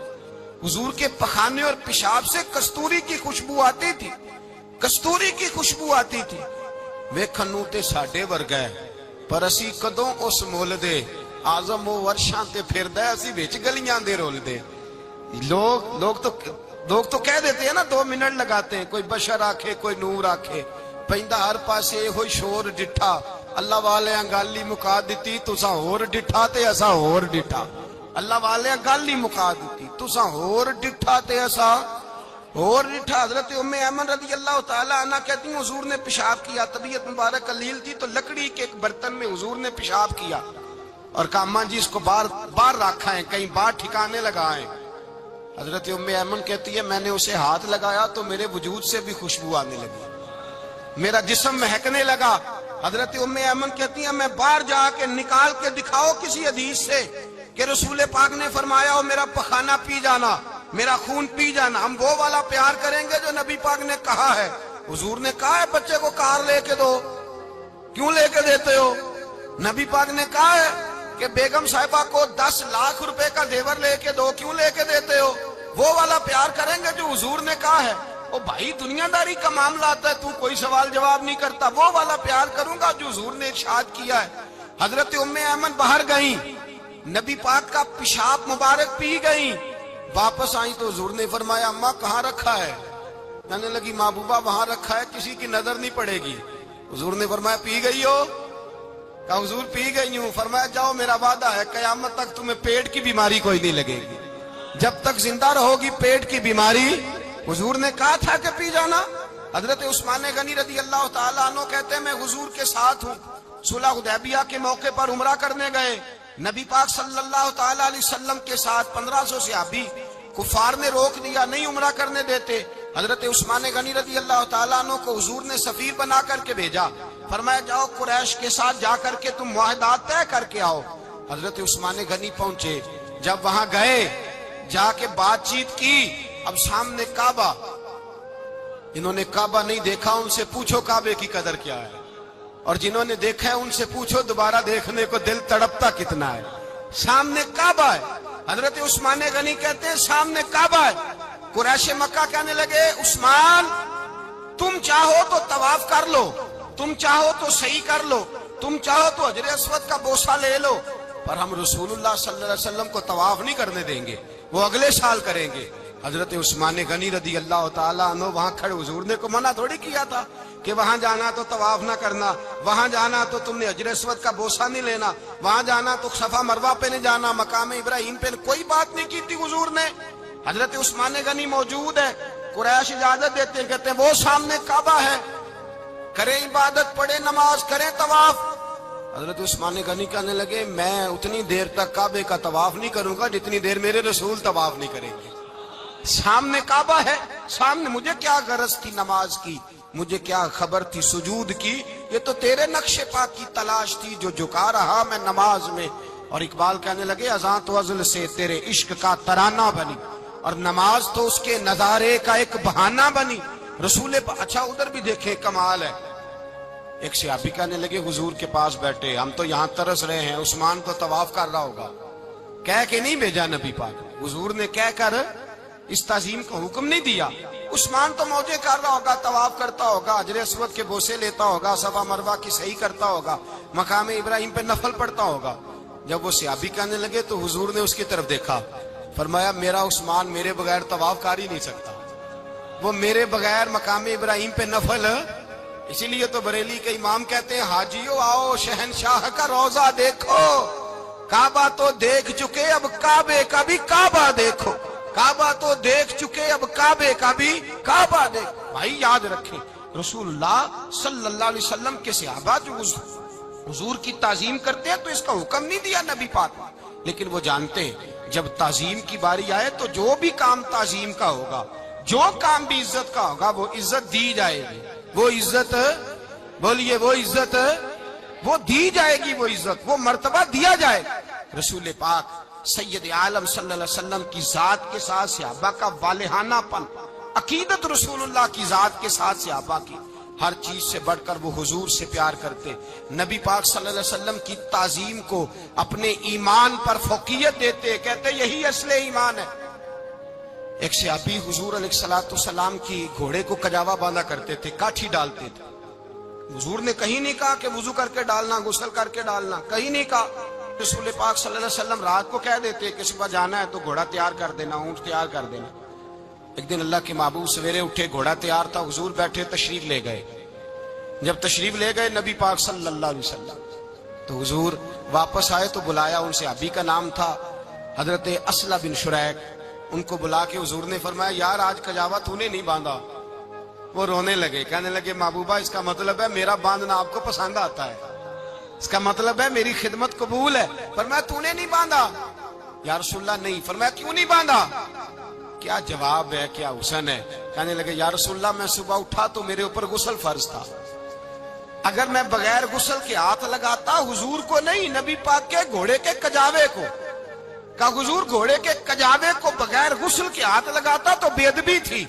حضور کے پخانے اور پیشاب سے کستوری کی خوشبو آتی تھی، کستوری کی خوشبو آتی تھی۔ ویکھنوں تے ساڈے ورگا ہے پر اسی کدوں اس مول دے، آزم وہ ورشاں تے پھردا ہے اسی وچ گلیاں دے رول دے۔ لوگ تو کہہ دیتے ہیں نا 2 منٹ لگاتے ہیں، کوئی بشر آکھے کوئی نور آکھے، پیندا ہر پاسے ہوئی شور ڈٹھا، اللہ والے گالی مکا دیتی تساں ہور ڈٹھا تے اساں ہور ڈٹھا۔ اللہ والے گل ہی مکا دیتی تساں ہور ڈٹھا تے اساں اور رٹھا حضرت ام ایمن رضی اللہ تعالی عنہ کہتی ہیں حضور نے پیشاب کیا، طبیعت مبارک قلیل تھی تو لکڑی کے ایک برتن میں حضور نے پیشاب کیا اور کہا اماں جی اس کو باہر رکھا ہے، کہیں باہر ٹھکانے لگائیں۔ حضرت ام ایمن کہتی ہے میں نے اسے ہاتھ لگایا تو میرے وجود سے بھی خوشبو آنے لگی، میرا جسم مہکنے لگا۔ حضرت ام ایمن کہتی ہیں میں باہر جا کے نکال کے دکھاؤ کسی حدیث سے کہ رسول پاک نے فرمایا ہو میرا پخانہ پی جانا، میرا خون پی جانا، ہم وہ والا پیار کریں گے جو نبی پاک نے کہا ہے۔ حضور نے کہا ہے بچے کو کار لے کے دو، کیوں لے کے دیتے ہو؟ نبی پاک نے کہا ہے کہ بیگم صاحبہ کو 10 لاکھ روپے کا زیور لے کے دو، کیوں لے کے دیتے ہو؟ وہ والا پیار کریں گے جو حضور نے کہا ہے۔ او بھائی دنیا داری کا معاملہ آتا ہے، تو کوئی سوال جواب نہیں کرتا، وہ والا پیار کروں گا جو حضور نے ارشاد کیا ہے۔ حضرت ام ایمن باہر گئیں، نبی پاک کا پیشاب مبارک پی گئیں، واپس آئیں تو حضور نے فرمایا اماں کہاں رکھا ہے؟ کہنے لگی محبوبہ وہاں رکھا ہے، کسی کی نظر نہیں پڑے گی۔ حضور نے فرمایا پی گئی ہو؟ کہا حضور پی گئی ہوں۔ فرمایا جاؤ میرا وعدہ ہے قیامت تک تمہیں پیٹ کی بیماری کوئی نہیں لگے گی، جب تک زندہ رہو گی پیٹ کی بیماری۔ حضور نے کہا تھا کہ پی جانا۔ حضرت عثمان غنی رضی اللہ تعالیٰ عنہ کہتے ہیں میں حضور کے ساتھ ہوں، صلح حدیبیہ کے موقع پر عمرہ کرنے گئے، نبی پاک صلی اللہ تعالیٰ علیہ وسلم کے ساتھ 1500 صحابی، کفار نے روک دیا نہیں عمرہ کرنے دیتے۔ حضرت عثمان غنی رضی اللہ تعالیٰ عنہ کو حضور نے سفیر بنا کر کے بھیجا، فرمایا جاؤ قریش کے ساتھ جا کر کے تم معاہدات طے کر کے آؤ۔ حضرت عثمان غنی پہنچے، جب وہاں گئے جا کے بات چیت کی، اب سامنے کعبہ، انہوں نے کعبہ نہیں دیکھا، ان سے پوچھو کعبے کی قدر کیا ہے، اور جنہوں نے دیکھا ہے ان سے پوچھو دوبارہ دیکھنے کو دل تڑپتا کتنا ہے۔ سامنے کعبہ ہے، حضرت عثمان غنی کہتے ہیں سامنے کعبہ ہے۔ قریش مکہ کہنے لگے عثمان تم چاہو تو طواف کر لو، تم چاہو تو صحیح کر لو، تم چاہو تو حجر اسود کا بوسہ لے لو، پر ہم رسول اللہ صلی اللہ علیہ وسلم کو طواف نہیں کرنے دیں گے، وہ اگلے سال کریں گے۔ حضرت عثمان غنی رضی اللہ تعالیٰ عنہ وہاں کھڑے، حضور نے کو منع تھوڑی کیا تھا کہ وہاں جانا تو طواف نہ کرنا، وہاں جانا تو تم نے حجر اسود کا بوسہ نہیں لینا، وہاں جانا تو صفا مروہ پہ نہیں جانا، مقام ابراہیم پہ کوئی بات نہیں کی تھی حضور نے۔ حضرت عثمان غنی موجود ہے، قریش اجازت دیتے ہیں، کہتے ہیں وہ سامنے کعبہ ہے، کریں عبادت، پڑھیں نماز، کریں طواف۔ حضرت عثمان غنی کہنے لگے میں اتنی دیر تک کعبے کا طواف نہیں کروں گا جتنی دیر میرے رسول طواف نہیں کریں گے۔ سامنے کعبہ ہے، سامنے، مجھے کیا غرض تھی نماز کی، مجھے کیا خبر تھی سجود کی، یہ تو تیرے نقش پاک کی تلاش تھی جو جھکا رہا میں نماز میں۔ اور اقبال کہنے لگے اذان تو ازل سے تیرے عشق کا ترانہ بنی، اور نماز تو اس کے نظارے کا ایک بہانہ بنی۔ رسول اچھا ادھر بھی دیکھیں کمال ہے، ایک صحابی کہنے لگے حضور کے پاس بیٹھے ہم تو یہاں ترس رہے ہیں، عثمان تو طواف کر رہا ہوگا، کہہ کے نہیں بھیجا نبی پاک، حضور نے کہہ کر اس تعظیم کا حکم نہیں دیا۔ عثمان تو موجے کر رہا ہوگا، طواف کرتا ہوگا، حجر اسود کے بوسے لیتا ہوگا، صفا مروہ کی صحیح کرتا ہوگا، مقام ابراہیم پہ نفل پڑھتا ہوگا۔ جب وہ صحابی کہنے لگے تو حضور نے اس کی طرف دیکھا، فرمایا میرا عثمان میرے بغیر طواف کر ہی نہیں سکتا، وہ میرے بغیر مقام ابراہیم پہ نفل۔ اسی لیے تو بریلی کے امام کہتے ہیں حاجیو آؤ شہنشاہ کا روضہ دیکھو، کعبہ تو دیکھ چکے اب کعبے کا بھی کعبہ دیکھو، کعبہ تو دیکھ چکے اب کعبے کا بھی کعبہ دیکھو۔ بھائی یاد رکھیں رسول اللہ صلی اللہ علیہ وسلم کے صحابہ جو حضور کی تعظیم کرتے ہیں تو اس کا حکم نہیں دیا نبی پاک، لیکن وہ جانتے ہیں جب تعظیم کی باری آئے تو جو بھی کام تعظیم کا ہوگا، جو کام بھی عزت کا ہوگا، وہ عزت دی جائے گی، وہ عزت بولیے، وہ عزت وہ دی جائے گی، وہ عزت وہ مرتبہ دیا جائے گا۔ رسول پاک سید عالم صلی اللہ علیہ وسلم کی ذات کے ساتھ صحابہ کا والہانہ پن، عقیدت رسول اللہ کی ذات کے ساتھ صحابہ کی، ہر چیز سے بڑھ کر وہ حضور سے پیار کرتے، نبی پاک صلی اللہ علیہ وسلم کی تعظیم کو اپنے ایمان پر فوقیت دیتے، کہتے یہی اصل ایمان ہے۔ ایک صحابی حضور علیہ الصلوۃ والسلام کی گھوڑے کو کجاوا باندھا کرتے تھے، کاٹھی ڈالتے تھے، حضور نے کہیں نہیں کہا کہ وضو کر کے ڈالنا، غسل کر کے ڈالنا، کہیں نہیں کہا۔ رسول پاک صلی اللہ علیہ وسلم رات کو کہہ دیتے کہ صبح جانا ہے تو گھوڑا تیار کر دینا، اونٹ تیار کر دینا۔ ایک دن اللہ کے محبوب سویرے اٹھے، گھوڑا تیار تھا، حضور بیٹھے تشریف لے گئے۔ جب تشریف لے گئے نبی پاک صلی اللہ علیہ وسلم تو حضور واپس آئے تو بلایا، ان سے ابھی کا نام تھا حضرت اسلہ بن شریک، ان کو بلا کے حضور نے فرمایا یار آج کجاوا تو نے نہیں باندھا. وہ رونے لگے, کہنے لگے محبوبہ اس کا مطلب ہے میرا باندھنا آپ کو پسند آتا ہے, اس کا مطلب ہے میری خدمت قبول ہے. فرمایا تو نے نہیں باندھا. یا رسول اللہ نہیں. فرمایا کیوں نہیں باندھا؟ کیا جواب ہے, کیا حسن ہے. کہنے لگے یا رسول اللہ میں صبح اٹھا تو میرے اوپر غسل فرض تھا, اگر میں بغیر غسل کے ہاتھ لگاتا حضور کو نہیں نبی پاک کے گھوڑے کے کجاوے کو, کہا حضور گھوڑے کے کجاوے کو بغیر غسل کے ہاتھ لگاتا تو بے ادبی تھی,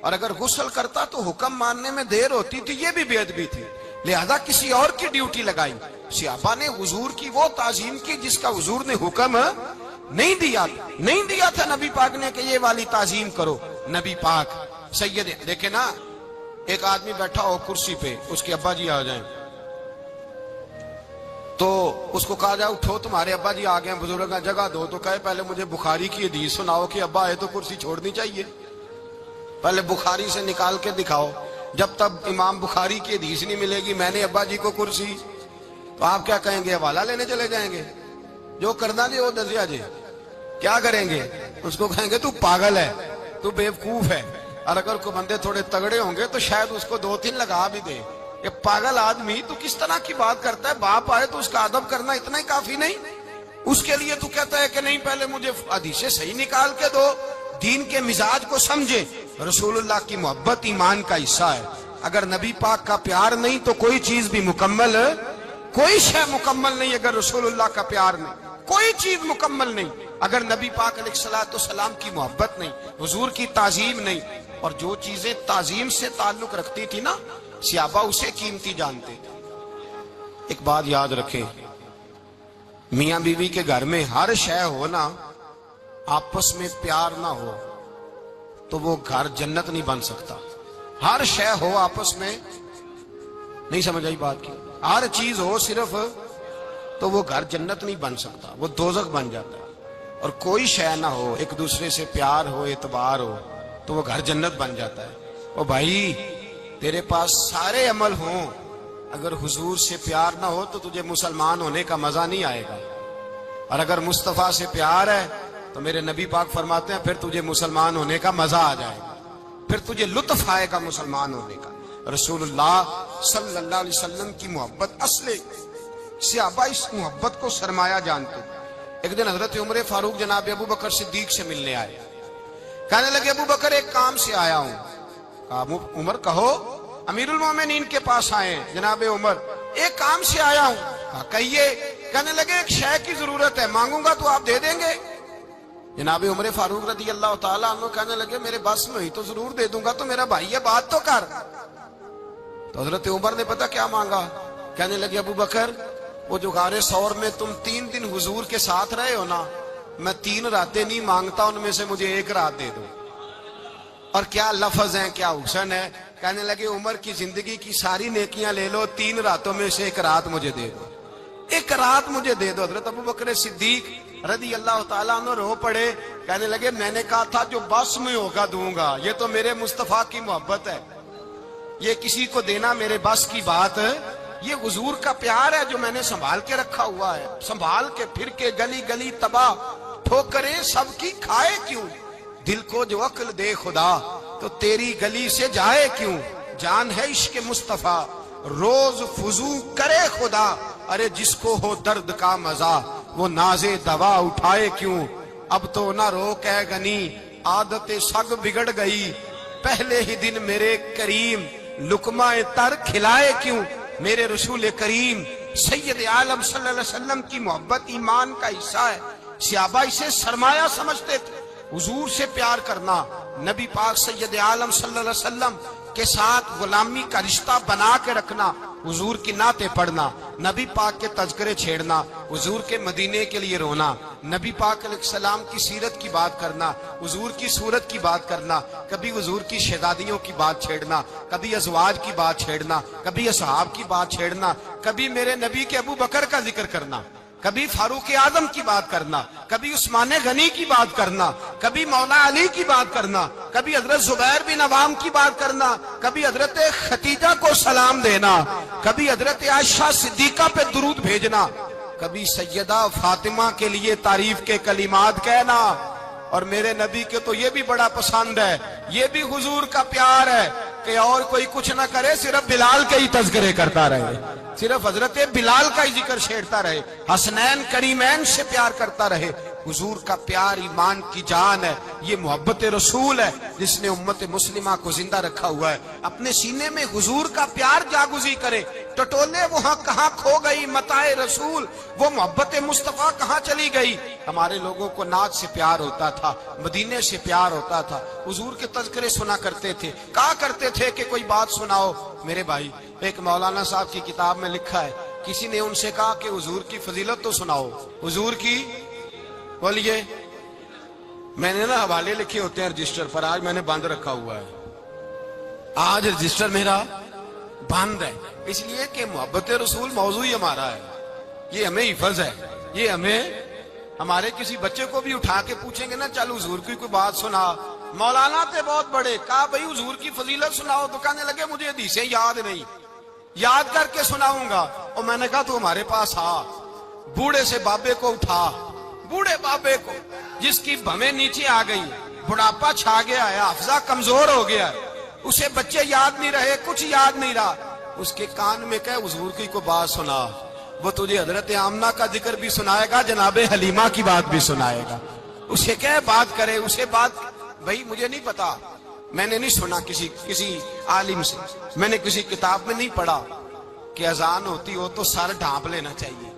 اور اگر غسل کرتا تو حکم ماننے میں دیر ہوتی تھی, یہ بھی بے ادبی تھی, لہذا کسی اور کی ڈیوٹی لگائی. صحابہ نے حضور کی وہ تعظیم کی جس کا حضور نے حکم نہیں دیا تھا نبی پاک نے کہ یہ والی تعظیم کرو. نبی پاک سید دیکھیں نا, ایک آدمی بیٹھا ہو کرسی پہ, اس کے ابا جی آ جائیں تو اس کو کہا جائے اٹھو تمہارے ابا جی آ گئے بزرگ کا جگہ دو, تو کہے پہلے مجھے بخاری کی حدیث سناؤ کہ ابا آئے تو کرسی چھوڑنی چاہیے, پہلے بخاری سے نکال کے دکھاؤ. جب تک امام بخاری کی حدیث نہیں ملے گی میں نے ابا جی کو کرسی, تو آپ کیا کہیں گے, حوالہ لینے چلے جائیں گے, جو کرنا جی وہ دسیا جی, کیا کریں گے, اس کو کہیں گے تو پاگل ہے, تو بیوقوف ہے. اور اگر کوئی بندے تھوڑے تگڑے ہوں گے تو شاید اس کو 2-3 لگا بھی دے, یہ پاگل آدمی تو کس طرح کی بات کرتا ہے, باپ آئے تو اس کا ادب کرنا اتنا ہی کافی نہیں, اس کے لیے تو کہتا ہے کہ نہیں پہلے مجھے حدیثیں صحیح نکال کے دو, دین کے مزاج کو سمجھے. رسول اللہ کی محبت ایمان کا حصہ ہے, اگر نبی پاک کا پیار نہیں تو کوئی چیز بھی مکمل, کوئی شے مکمل نہیں. اگر رسول اللہ کا پیار نہیں کوئی چیز مکمل نہیں, اگر نبی پاک علیہ الصلوۃ والسلام کی محبت نہیں, حضور کی تعظیم نہیں, اور جو چیزیں تعظیم سے تعلق رکھتی تھی نا صحابہ اسے قیمتی جانتے تھے. ایک بات یاد رکھیں, میاں بیوی کے گھر میں ہر شے ہو نا, آپس میں پیار نہ ہو تو وہ گھر جنت نہیں بن سکتا. ہر شے ہو آپس میں, نہیں سمجھ آئی بات کی, ہر چیز ہو صرف تو وہ گھر جنت نہیں بن سکتا, وہ دوزخ بن جاتا ہے. اور کوئی شے نہ ہو, ایک دوسرے سے پیار ہو, اعتبار ہو, تو وہ گھر جنت بن جاتا ہے. او بھائی تیرے پاس سارے عمل ہوں, اگر حضور سے پیار نہ ہو تو تجھے مسلمان ہونے کا مزہ نہیں آئے گا, اور اگر مصطفیٰ سے پیار ہے تو میرے نبی پاک فرماتے ہیں پھر تجھے مسلمان ہونے کا مزہ آ جائے گا, پھر تجھے لطف آئے گا مسلمان ہونے کا. رسول اللہ صلی اللہ علیہ وسلم کی محبت اصل, صحابہ اس محبت کو سرمایہ جانتے. ایک دن حضرت عمر فاروق جناب ابو بکر صدیق سے ملنے آئے, کہنے لگے ابو بکر ایک کام سے آیا ہوں. کہا عمر کہو. امیر المومنین کے پاس آئے, جناب عمر ایک کام سے آیا ہوں. کہا کہیے. کہنے لگے ایک شے کی ضرورت ہے, مانگوں گا تو آپ دے دیں گے؟ جناب عمر فاروق رضی اللہ تعالیٰ عنہ کہنے لگے میرے بس میں ہی تو ضرور دے دوں گا, تو میرا بھائی ہے بات تو کر. تو حضرت عمر نے پتا کیا مانگا, کہنے لگے ابو بکر وہ جو غار ثور میں تم 3 دن حضور کے ساتھ رہے ہو نا, میں 3 راتیں نہیں مانگتا, ان میں سے مجھے 1 رات دے دو. اور کیا لفظ ہیں, کیا حسن ہے. کہنے لگے عمر کی زندگی کی ساری نیکیاں لے لو, 3 راتوں میں سے 1 رات مجھے دے دو, 1 رات مجھے دے دو. حضرت ابو بکر صدیق رضی اللہ تعالیٰ عنہ رو پڑے, کہنے لگے میں نے کہا تھا جو بس میں ہوگا دوں گا, یہ تو میرے مصطفیٰ کی محبت ہے, یہ کسی کو دینا میرے بس کی بات ہے, یہ حضور کا پیار ہے جو میں نے سنبھال کے رکھا ہوا ہے. سنبھال کے پھر کے گلی گلی تباہ, ٹھوکریں سب کی کھائے کیوں, دل کو جو عقل دے خدا تو تیری گلی سے جائے کیوں. جان ہے عشق مصطفیٰ روز فضو کرے خدا, ارے جس کو ہو درد کا مزہ وہ ناز دوا اٹھائے کیوں. اب تو نہ روک ہے غنی عادت سگ بگڑ گئی, پہلے ہی دن میرے کریم لقمہ تر کھلائے کیوں. میرے رسول کریم سید عالم صلی اللہ علیہ وسلم کی محبت ایمان کا حصہ ہے. صحابہ اسے سرمایہ سمجھتے تھے. حضور سے پیار کرنا, نبی پاک سید عالم صلی اللہ علیہ وسلم کے ساتھ غلامی کا رشتہ بنا کے رکھنا, حضور کی نعتیں پڑھنا, نبی پاک کے تذکرے چھیڑنا, حضور کے مدینے کے لیے رونا, نبی پاک علیہ السلام کی سیرت کی بات کرنا, حضور کی صورت کی بات کرنا, کبھی حضور کی شہزادیوں کی بات چھیڑنا, کبھی ازواج کی بات چھیڑنا, کبھی اصحاب کی بات چھیڑنا, کبھی میرے نبی کے ابو بکر کا ذکر کرنا, کبھی فاروق اعظم کی بات کرنا, کبھی عثمان غنی کی بات کرنا, کبھی مولا علی کی بات کرنا, کبھی حضرت زبیر بن عوام کی بات کرنا, کبھی حضرت خدیجہ کو سلام دینا, کبھی حضرت عائشہ صدیقہ پہ درود بھیجنا, کبھی سیدہ فاطمہ کے لیے تعریف کے کلمات کہنا, اور میرے نبی کے تو یہ بھی بڑا پسند ہے، یہ بھی حضور کا پیار ہے کہ اور کوئی کچھ نہ کرے، صرف بلال کے ہی تذکرے کرتا رہے، صرف حضرت بلال کا ہی ذکر چھیڑتا رہے، حسنین کریمین سے پیار کرتا رہے۔ حضور کا پیار ایمان کی جان ہے، یہ محبت رسول ہے جس نے امت مسلمہ کو زندہ رکھا ہوا ہے۔ اپنے سینے میں حضور کا پیار جاگزی کرے، ٹٹولے وہاں کہاں کھو گئی متاع رسول، وہ محبت مصطفیٰ کہاں چلی گئی۔ ہمارے لوگوں کو نعت سے پیار ہوتا تھا، مدینے سے پیار ہوتا تھا، حضور کے تذکرے سنا کرتے تھے، کہا کرتے تھے کہ کوئی بات سناؤ۔ میرے بھائی، ایک مولانا صاحب کی کتاب میں لکھا ہے، کسی نے ان سے کہا کہ حضور کی فضیلت تو سناؤ، حضور کی بولیے۔ میں نے نا حوالے لکھے ہوتے ہیں رجسٹر پر، آج میں نے بند رکھا ہوا ہے، آج رجسٹر میرا بند ہے، اس لیے کہ محبت رسول موضوع ہی ہمارا ہے، یہ ہمیں حفظ ہے، یہ ہمیں ہمارے کسی بچے کو بھی اٹھا کے پوچھیں گے نا چل حضور کی کوئی بات سنا، مولانا تھے بہت بڑے، کہا بھائی حضور کی فضیلت سناؤ، تو کہنے لگے مجھے حدیثیں یاد نہیں، یاد کر کے سناؤں گا۔ اور میں نے کہا تو ہمارے پاس آ، بوڑھے سے بابے کو اٹھا، بوڑھے بابے کو جس کی بھویں نیچے آ گئی، بڑھاپا چھا گیا ہے، حافظہ کمزور ہو گیا ہے، اسے بچے یاد نہیں رہے، کچھ یاد نہیں رہا، اس کے کان میں کہے حضور کی کو بات سنا، وہ تجھے حضرت آمنہ کا ذکر بھی سنائے گا، جناب حلیمہ کی بات بھی سنائے گا، اسے کہے بات کرے، اسے بات۔ بھائی مجھے نہیں پتا، میں نے نہیں سنا کسی عالم سے، میں نے کسی کتاب میں نہیں پڑھا کہ اذان ہوتی ہو تو سر ڈھانپ لینا چاہیے۔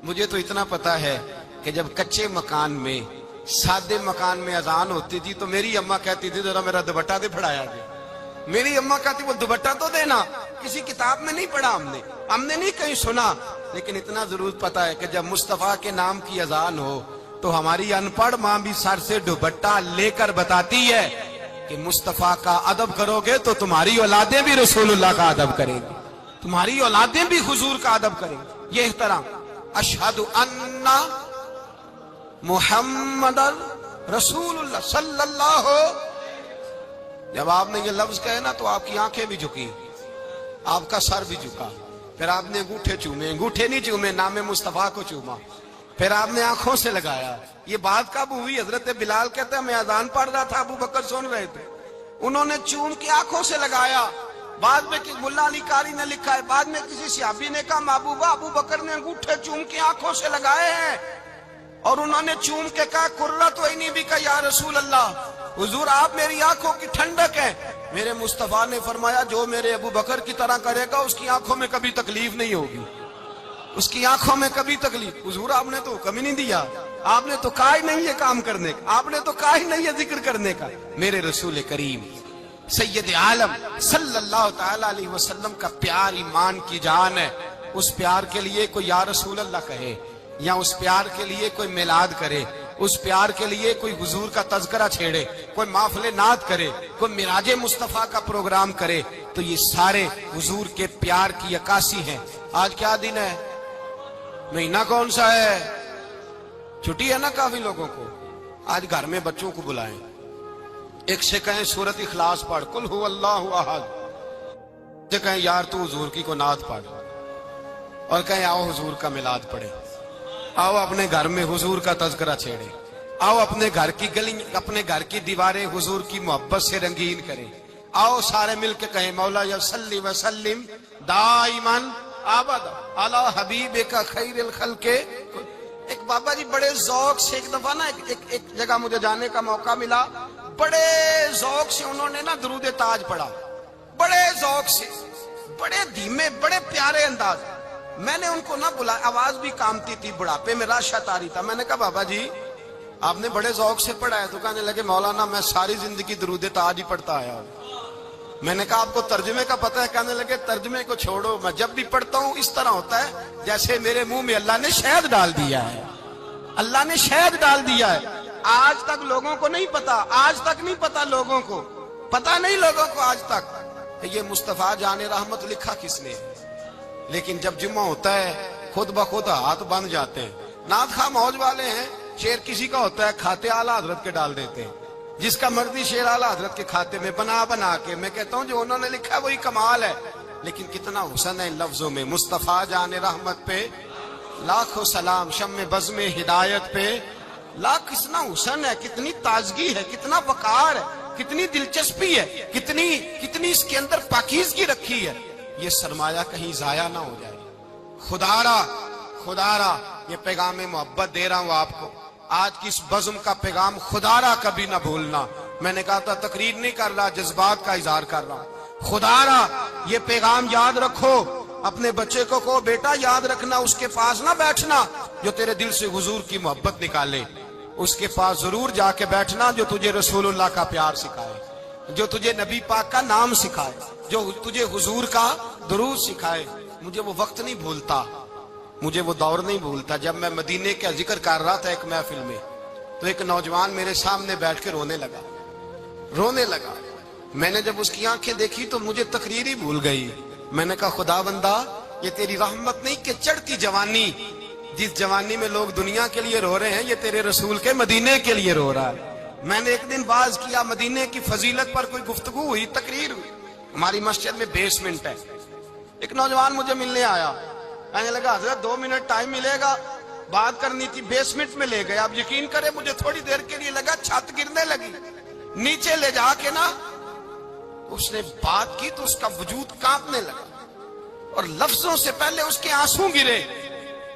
مجھے تو اتنا پتا ہے کہ جب کچے مکان میں، سادے مکان میں اذان ہوتی تھی تو میری اماں کہتی تھی ذرا میرا دوپٹہ دے پھڑایا جائے، میری اماں کہتی وہ دوپٹہ تو دینا، کسی کتاب میں نہیں پڑھا ہم نے نہیں کہیں سنا، لیکن اتنا ضرور پتا ہے کہ جب مصطفیٰ کے نام کی اذان ہو تو ہماری ان پڑھ ماں بھی سر سے دوپٹہ لے کر بتاتی ہے کہ مصطفیٰ کا ادب کرو گے تو تمہاری اولادیں بھی رسول اللہ کا ادب کریں گی، تمہاری اولادیں بھی حضور کا ادب کریں گی۔ یہ احترام، اشہد ان محمد رسول اللہ صلی اللہ ہو، جب آپ نے یہ لفظ کہے نا تو آپ کی آنکھیں بھی جھکی، آپ کا سر بھی جھکا، پھر آپ نے انگوٹھے چومے، انگوٹھے نہیں چومے، نام مصطفیٰ کو چوما، پھر آپ نے آنکھوں سے لگایا۔ یہ بات کب ہوئی؟ حضرت بلال کہتے ہیں میں اذان پڑھ رہا تھا، ابو بکر سن رہے تھے، انہوں نے چوم کے آنکھوں سے لگایا۔ بعد میں ملا علی قاری نے لکھا ہے، بعد میں کسی صحابی نے کہا محبوبہ ابو بکر نے انگوٹھے چوم کے آنکھوں سے لگائے ہیں، اور انہوں نے چوم کے کہا قرۃ عینی بک یا رسول اللہ، حضور آپ میری آنکھوں کی ٹھنڈک ہیں۔ میرے مصطفیٰ نے فرمایا جو میرے ابو بکر کی طرح کرے گا اس کی آنکھوں میں کبھی تکلیف نہیں ہوگی، اس کی آنکھوں میں کبھی تکلیف۔ حضور آپ نے تو حکم ہی نہیں دیا، آپ نے تو کہا ہی نہیں یہ کام کرنے کا، آپ نے تو کہا ہی نہیں یہ ذکر کرنے کا۔ میرے رسول کریم سید عالم صلی اللہ تعالی علیہ وسلم کا پیار ایمان کی جان ہے، اس پیار کے لیے کوئی یا رسول اللہ کہے، یا اس پیار کے لیے کوئی میلاد کرے، اس پیار کے لیے کوئی حضور کا تذکرہ چھیڑے، کوئی محفل نعت کرے، کوئی معراج مصطفیٰ کا پروگرام کرے، تو یہ سارے حضور کے پیار کی عکاسی ہیں۔ آج کیا دن ہے؟ مہینہ کون سا ہے؟ چھٹی ہے نا کافی لوگوں کو، آج گھر میں بچوں کو بلائیں، ایک سے کہیں سورۃ اخلاص پڑھ، قل هو اللہ احد، سے کہیں یار تو حضور کی کو نعت پڑھ، اور کہیں آؤ حضور کا میلاد پڑھے، آؤ اپنے گھر میں حضور کا تذکرہ چھیڑے، آؤ اپنے گھر کی گلی، اپنے گھر کی دیواریں حضور کی محبت سے رنگین کریں، آؤ سارے مل کے کہیں مولا یا صلی وسلم دائما ابدا علی حبیبک خیر الخلق۔ ایک بابا جی بڑے ذوق سے ایک دفعہ نا ایک جگہ مجھے جانے کا موقع ملا، بڑے ذوق سے انہوں نے نا درود تاج پڑھا، بڑے ذوق سے، بڑے دھیمے، بڑے پیارے انداز۔ میں نے ان کو نہ بلایا، آواز بھی کامتی تھی، بڑھاپے میں راشت آ رہی تھا، میں نے کہا بابا جی آپ نے بڑے ذوق سے پڑھا ہے، تو کہنے لگے مولانا میں ساری زندگی درود تاج ہی پڑھتا آیا ہوں۔ میں نے کہا آپ کو ترجمے کا پتہ ہے؟ کہنے لگے ترجمے کو چھوڑو، میں جب بھی پڑھتا ہوں اس طرح ہوتا ہے جیسے میرے منہ میں اللہ نے شہد ڈال دیا ہے، اللہ نے شہد ڈال دیا ہے۔ آج تک لوگوں کو نہیں پتا، آج تک نہیں پتا لوگوں کو، پتا نہیں لوگوں کو آج تک یہ مصطفیٰ جان رحمت لکھا کس نے، لیکن جب جمعہ ہوتا ہے خود بخود ہاتھ بند جاتے ہیں۔ نعت خواہ موج والے ہیں، شعر کسی کا ہوتا ہے کھاتے اعلیٰ حضرت کے ڈال دیتے ہیں، جس کا مرضی شعر اعلیٰ حضرت کے کھاتے میں بنا کے، میں کہتا ہوں جو انہوں نے لکھا ہے وہی کمال ہے، لیکن کتنا حسن ہے ان لفظوں میں۔ مصطفیٰ جان رحمت پہ لاکھوں سلام، شمع بزم ہدایت پہ لا کتنا حسن ہے، کتنی تازگی ہے، کتنا وقار ہے، کتنی دلچسپی ہے، کتنی اس کے اندر پاکیزگی رکھی ہے. یہ سرمایہ کہیں ضائع نہ ہو جائے. خدا را یہ پیغام محبت دے رہا ہوں آپ کو. آج کی اس بزم کا پیغام خدا را کبھی نہ بھولنا. میں نے کہا تھا تقریر نہیں کر رہا، جذبات کا اظہار کر رہا ہوں. خدا را یہ پیغام یاد رکھو. اپنے بچے کو کہو بیٹا یاد رکھنا، اس کے پاس نہ بیٹھنا جو تیرے دل سے حضور کی محبت نکالے. اس کے پاس ضرور جا کے بیٹھنا جو تجھے رسول اللہ کا پیار سکھائے، جو تجھے نبی پاک کا نام سکھائے، جو تجھے حضور کا درود سکھائے. مجھے وہ وقت نہیں بھولتا، مجھے وہ دور نہیں بھولتا جب میں مدینے کا ذکر کر رہا تھا ایک محفل میں، تو ایک نوجوان میرے سامنے بیٹھ کے رونے لگا. میں نے جب اس کی آنکھیں دیکھی تو مجھے تقریر ہی بھول گئی. میں نے کہا خدا بندہ یہ تیری رحمت نہیں کہ چڑھتی جوانی، جس جوانی میں لوگ دنیا کے لیے رو رہے ہیں، یہ تیرے رسول کے مدینے کے لیے رو رہا ہے. میں نے ایک دن باز کیا، مدینے کی فضیلت پر کوئی گفتگو ہوئی، تقریر ہوئی. ہماری مسجد میں بیسمنٹ ہے. ایک نوجوان مجھے ملنے آیا، کہنے لگا حضرت 2 منٹ ٹائم ملے گا، بات کرنی تھی. بیسمنٹ میں لے گئے. آپ یقین کریں مجھے تھوڑی دیر کے لیے لگا چھت گرنے لگی. نیچے لے جا کے نا اس نے بات کی تو اس کا وجود کانپنے لگا اور لفظوں سے پہلے اس کے آنسو گرے.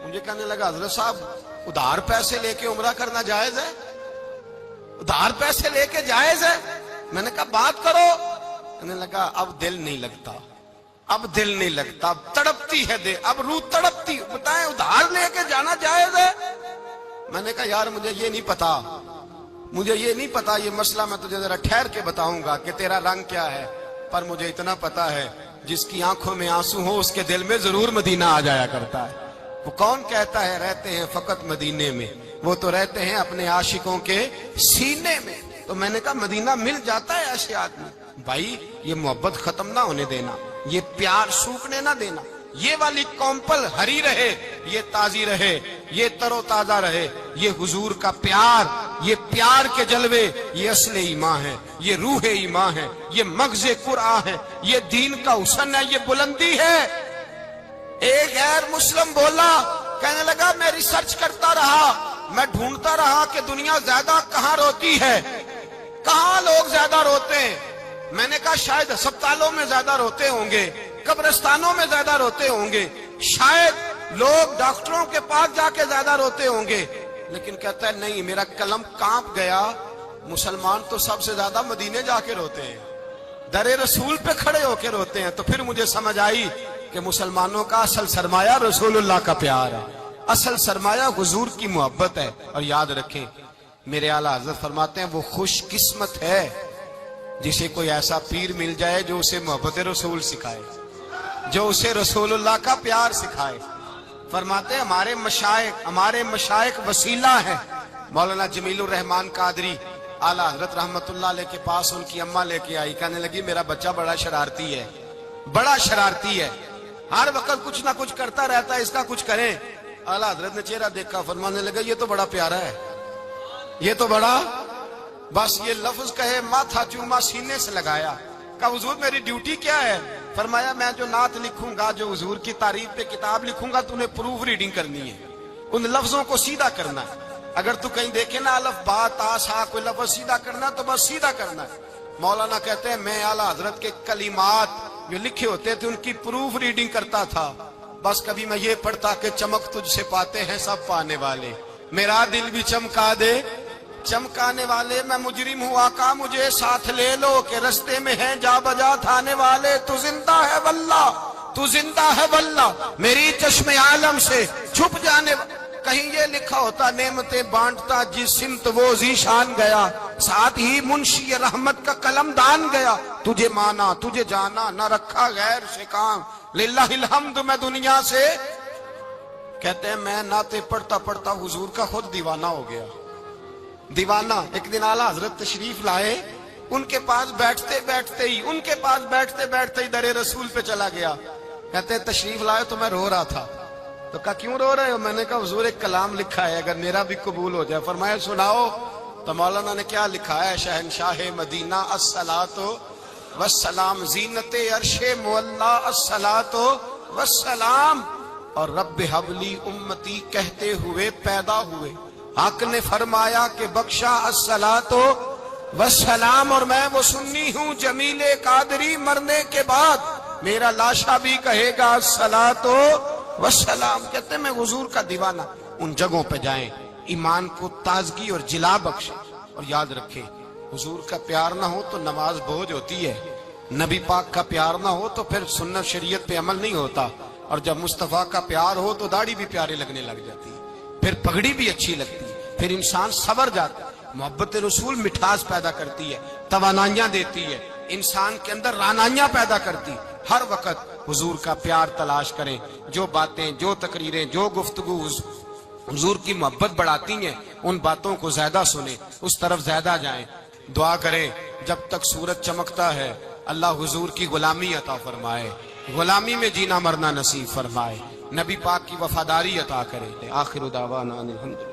مجھے کہنے لگا حضرت صاحب ادھار پیسے لے کے عمرہ کرنا جائز ہے؟ ادھار پیسے لے کے جائز ہے؟ میں نے کہا بات کرو. کہنے لگا اب دل نہیں لگتا، اب تڑپتی ہے دے، اب روح تڑپتی. بتائیں ادھار لے کے جانا جائز ہے؟ میں نے کہا یار مجھے یہ نہیں پتا یہ مسئلہ میں تجھے ذرا ٹھہر کے بتاؤں گا کہ تیرا رنگ کیا ہے. پر مجھے اتنا پتا ہے جس کی آنکھوں میں آنسو ہو اس کے دل میں ضرور مدینہ آ جایا کرتا ہے. وہ کون کہتا ہے رہتے ہیں فقط مدینے میں؟ وہ تو رہتے ہیں اپنے عاشقوں کے سینے میں. تو میں نے کہا مدینہ مل جاتا ہے ایسے آدمی. بھائی یہ محبت ختم نہ ہونے دینا، یہ پیار سوکھنے نہ دینا. یہ والی کومپل ہری رہے، یہ تازی رہے، یہ تر و تازہ رہے. یہ حضور کا پیار، یہ پیار کے جلوے، یہ اصل ایمان ہے، یہ روح ایمان ہے، یہ مغز قرآن ہے، یہ دین کا حسن ہے، یہ بلندی ہے. ایک غیر مسلم بولا، کہنے لگا میں ریسرچ کرتا رہا، میں ڈھونڈتا رہا کہ دنیا زیادہ کہاں روتی ہے، کہاں لوگ زیادہ روتے ہیں. میں نے کہا شاید ہسپتالوں میں زیادہ روتے ہوں گے، قبرستانوں میں زیادہ روتے ہوں گے، شاید لوگ ڈاکٹروں کے پاس جا کے زیادہ روتے ہوں گے. لیکن کہتا ہے نہیں، میرا قلم کانپ گیا. مسلمان تو سب سے زیادہ مدینے جا کے روتے ہیں، در رسول پہ کھڑے ہو کے روتے ہیں. تو پھر مجھے سمجھ آئی کہ مسلمانوں کا اصل سرمایہ رسول اللہ کا پیار ہے، اصل سرمایہ حضور کی محبت ہے. اور یاد رکھیں میرے اعلیٰ حضرت فرماتے ہیں وہ خوش قسمت ہے جسے کوئی ایسا پیر مل جائے جو اسے محبت رسول سکھائے، جو اسے رسول اللہ کا پیار سکھائے. فرماتے ہیں ہمارے مشائخ وسیلہ ہیں. مولانا جمیل الرحمان قادری اعلیٰ حضرت رحمت اللہ علیہ کے پاس ان کی اماں لے کے آئی. کہنے لگی میرا بچہ بڑا شرارتی ہے، ہر وقت کچھ نہ کچھ کرتا رہتا ہے، اس کا کچھ کریں. اعلیٰ حضرت نے چہرہ دیکھا، فرمانے لگا یہ تو بڑا پیارا ہے، یہ تو بڑا، بس یہ لفظ کہے ماتھا چوما سینے سے لگایا. کہا حضور میری ڈیوٹی کیا ہے؟ فرمایا میں جو نعت لکھوں گا، جو حضور کی تعریف پہ کتاب لکھوں گا، تو انہیں پروف ریڈنگ کرنی ہے، ان لفظوں کو سیدھا کرنا ہے. اگر تو کہیں دیکھے نا الف با تا سا کوئی لفظ سیدھا کرنا تو بس سیدھا کرنا ہے. مولانا کہتے ہیں میں اعلیٰ حضرت کے کلمات جو لکھے ہوتے تھے ان کی پروف ریڈنگ کرتا تھا. بس کبھی میں یہ پڑھتا کہ چمک تجھ سے پاتے ہیں سب پانے والے، میرا دل بھی چمکا دے چمکانے والے. میں مجرم ہوں آقا مجھے ساتھ لے لو کہ رستے میں ہیں جا بجا تھانے والے. تو زندہ ہے واللہ میری چشم عالم سے چھپ جانے. کہیں یہ لکھا ہوتا نعمتیں بانٹتا جس سمت وہ ذیشان گیا، ساتھ ہی منشی رحمت کا قلم دان گیا. تجھے مانا تجھے جانا نہ رکھا غیر سے کام، للہ الحمد میں دنیا سے. کہتے ہیں میں نعتیں پڑھتا پڑھتا حضور کا خود دیوانہ ہو گیا. دیوانہ. ایک دن اعلیٰ حضرت تشریف لائے، ان کے پاس بیٹھتے بیٹھتے ہی در رسول پہ چلا گیا. کہتے ہیں تشریف لائے تو میں رو رہا تھا. تو کہا کیوں رو رہے ہو؟ میں نے کہا حضور ایک کلام لکھا ہے اگر میرا بھی قبول ہو جائے. فرمایا سناؤ. تو مولانا نے کیا لکھا ہے؟ شہنشاہ مدینہ الصلاۃ والسلام، زینت عرش مولا الصلاۃ والسلام، اور رب حبلی امتی کہتے ہوئے پیدا ہوئے. حق نے فرمایا کہ بخشا الصلاۃ والسلام، اور میں وہ سنی ہوں جمیل قادری مرنے کے بعد میرا لاشا بھی کہے گا الصلاۃ والسلام۔ کہتے ہیں میں حضور کا دیوانہ۔ ان جگہوں پہ جائیں، ایمان کو تازگی اور جلا بخشے، اور یاد رکھیں حضور کا پیار نہ ہو تو نماز بوجھ ہوتی ہے، نبی پاک کا پیار نہ ہو تو پھر سنت شریعت پہ عمل نہیں ہوتا، اور جب مصطفیٰ کا پیار ہو تو داڑھی بھی پیارے لگنے لگ جاتی ہے، پھر پگڑی بھی اچھی لگتی ہے، پھر انسان صبر جاتا ہے۔ محبت رسول مٹھاس پیدا کرتی ہے، توانائیاں دیتی ہے، انسان کے اندر رانائیاں پیدا کرتی۔ ہر وقت حضور کا پیار تلاش کریں، جو باتیں، جو تقریریں، جو گفتگو حضور کی محبت بڑھاتی ہیں ان باتوں کو زیادہ سنیں، اس طرف زیادہ جائیں۔ دعا کریں جب تک سورج چمکتا ہے اللہ حضور کی غلامی عطا فرمائے، غلامی میں جینا مرنا نصیب فرمائے، نبی پاک کی وفاداری عطا کرے۔ آخر دعوانا الحمدللہ۔